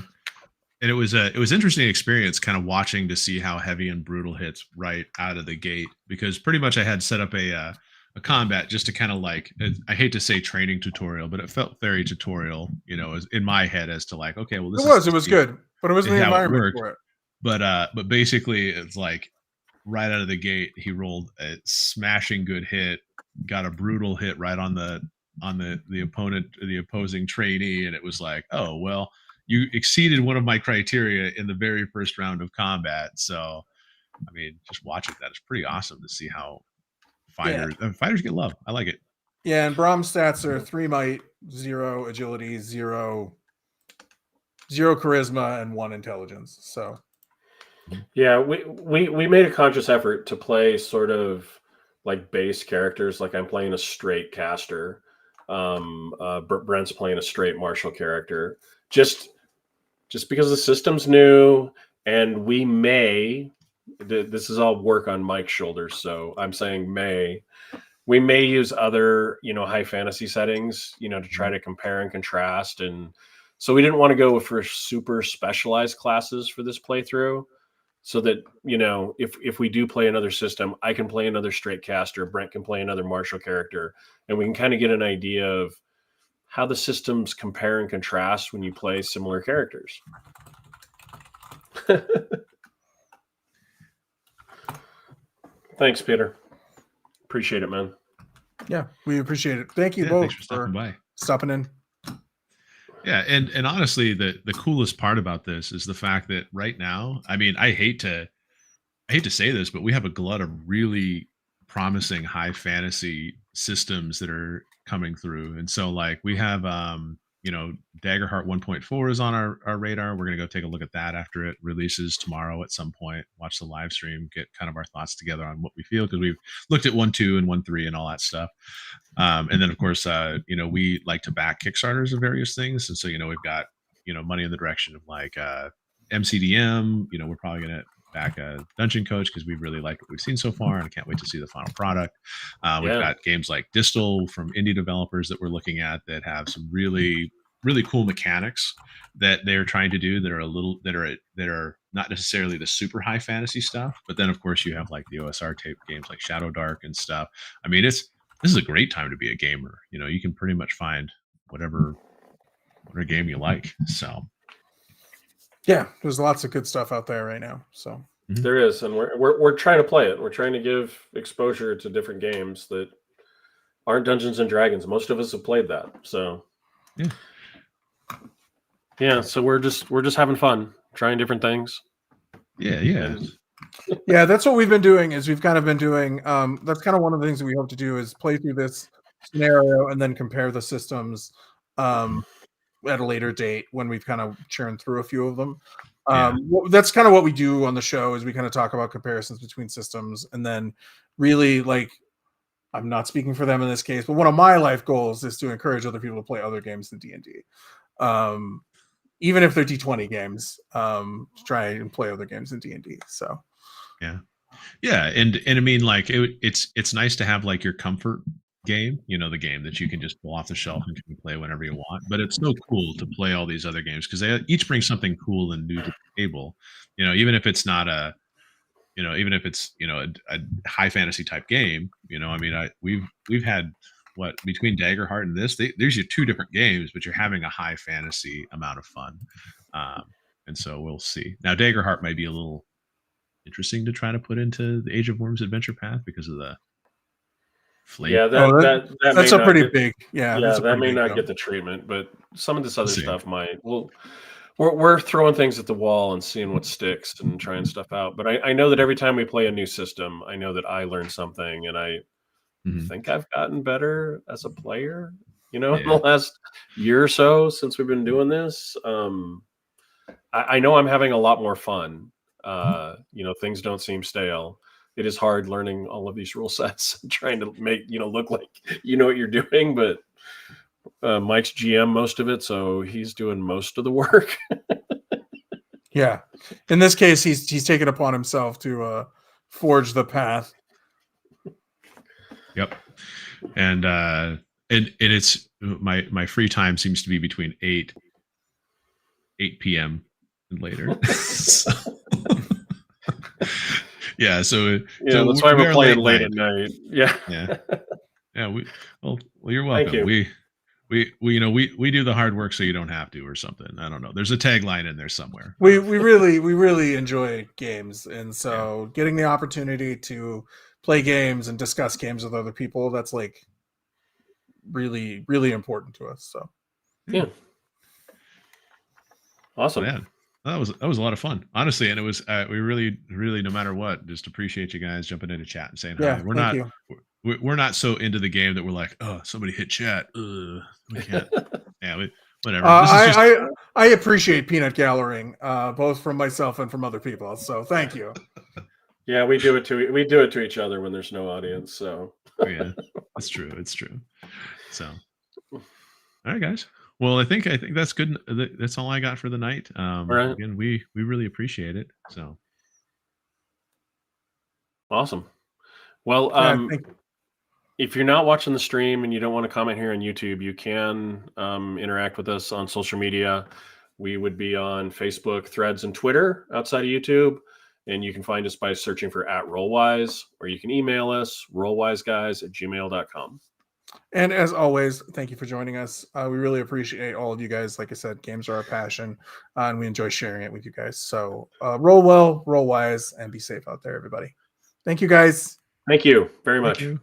And it was interesting experience kind of watching to see how heavy and brutal hits right out of the gate, because pretty much I had set up a combat just to kind of like, I hate to say training tutorial, but it felt very tutorial, in my head as to like, okay, well it was good, but it wasn't the environment for it. But basically it's like, right out of the gate, he rolled a smashing good hit, got a brutal hit right on the opponent, the opposing trainee, and it was like, oh well, you exceeded one of my criteria in the very first round of combat. So, I mean, just watching that is pretty awesome to see how fighters get love. I like it. Yeah, and Brom's stats are 3 might, 0 agility, 0 charisma, and 1 intelligence. So. Yeah, we made a conscious effort to play sort of like base characters. Like I'm playing a straight caster. Brent's playing a straight martial character. Just because the system's new, and we may. This is all work on Mike's shoulders, so I'm saying we may use other high fantasy settings to try to compare and contrast, and so we didn't want to go for super specialized classes for this playthrough. So that, if we do play another system, I can play another straight caster, Brent can play another martial character, and we can kind of get an idea of how the systems compare and contrast when you play similar characters. Thanks, Peter. Appreciate it, man. Yeah, we appreciate it. Thank you both for stopping in. Yeah, and honestly, the coolest part about this is the fact that right now, I mean, I hate to say this, but we have a glut of really promising high fantasy systems that are coming through. And so like we have Daggerheart 1.4 is on our radar. We're gonna go take a look at that after it releases tomorrow at some point, watch the live stream, get kind of our thoughts together on what we feel, because we've looked at 1.2 and 1.3 and all that stuff. And then of course we like to back Kickstarters of various things. And so we've got money in the direction of like MCDM. We're probably gonna back a Dungeon Coach because we really like what we've seen so far, and I can't wait to see the final product. We've got games like Distal from indie developers that we're looking at that have some really, really cool mechanics that they're trying to do that are not necessarily the super high fantasy stuff. But then of course you have like the OSR tape games like Shadow Dark and stuff. I mean, this is a great time to be a gamer. You can pretty much find whatever game you like. So yeah, there's lots of good stuff out there right now. So there is, and we're trying to play it. We're trying to give exposure to different games that aren't Dungeons and Dragons. Most of us have played that, so yeah. So we're just having fun, trying different things. Yeah. Yeah, that's what we've been doing. Is we've kind of been doing. That's kind of one of the things that we hope to do is play through this scenario and then compare the systems. at a later date when we've kind of churned through a few of them. Yeah. That's kind of what we do on the show, is we kind of talk about comparisons between systems, and then really, like, I'm not speaking for them in this case, but one of my life goals is to encourage other people to play other games than D&D. Even if they're D20 games, to try and play other games than D&D. So yeah, and I mean, like, it's nice to have like your comfort game, the game that you can just pull off the shelf and can play whenever you want. But it's so cool to play all these other games because they each bring something cool and new to the table. Even if it's not even if it's a high fantasy type game. I mean, we've had what between Daggerheart and this, there's your two different games, but you're having a high fantasy amount of fun. And so we'll see. Now, Daggerheart might be a little interesting to try to put into the Age of Worms adventure path because of the flavor. Yeah, that's a pretty big. Yeah, that may not get the treatment, but some of this other stuff might. Well, we're throwing things at the wall and seeing what sticks and trying stuff out. But I know that every time we play a new system, I know that I learn something, and I think I've gotten better as a player. In the last year or so since we've been doing this, I know I'm having a lot more fun. Things don't seem stale. It is hard learning all of these rule sets and trying to make look like you know what you're doing, but Mike's GM most of it, so he's doing most of the work. Yeah, in this case, he's taken upon himself to forge the path. Yep, and it's my free time seems to be between 8 p.m. and later. Yeah, so that's why we're playing late at night. Yeah. Well, you're welcome. Thank you. We do the hard work so you don't have to, or something. I don't know. There's a tagline in there somewhere. We really enjoy games, and so getting the opportunity to play games and discuss games with other people, that's like really, really important to us. So yeah, awesome. Man, that was a lot of fun, honestly, and it was we really, no matter what, just appreciate you guys jumping into chat and saying hi. We're not so into the game that we're like, oh, somebody hit chat. We can't. Whatever. I appreciate peanut gallerying, both from myself and from other people. So thank you. Yeah, we do it to each other when there's no audience. So yeah, it's true. It's true. So, all right, guys. Well, I think that's good. That's all I got for the night. Right. Again, we really appreciate it. So awesome. Well, if you're not watching the stream and you don't want to comment here on YouTube, you can interact with us on social media. We would be on Facebook, Threads, and Twitter outside of YouTube. And you can find us by searching for @Rollwise, or you can email us, rollwiseguys@gmail.com. And as always, thank you for joining us. We really appreciate all of you guys. Like I said, games are our passion, and we enjoy sharing it with you guys. So roll well, roll wise, and be safe out there, everybody. Thank you, guys. Thank you very much. Thank you.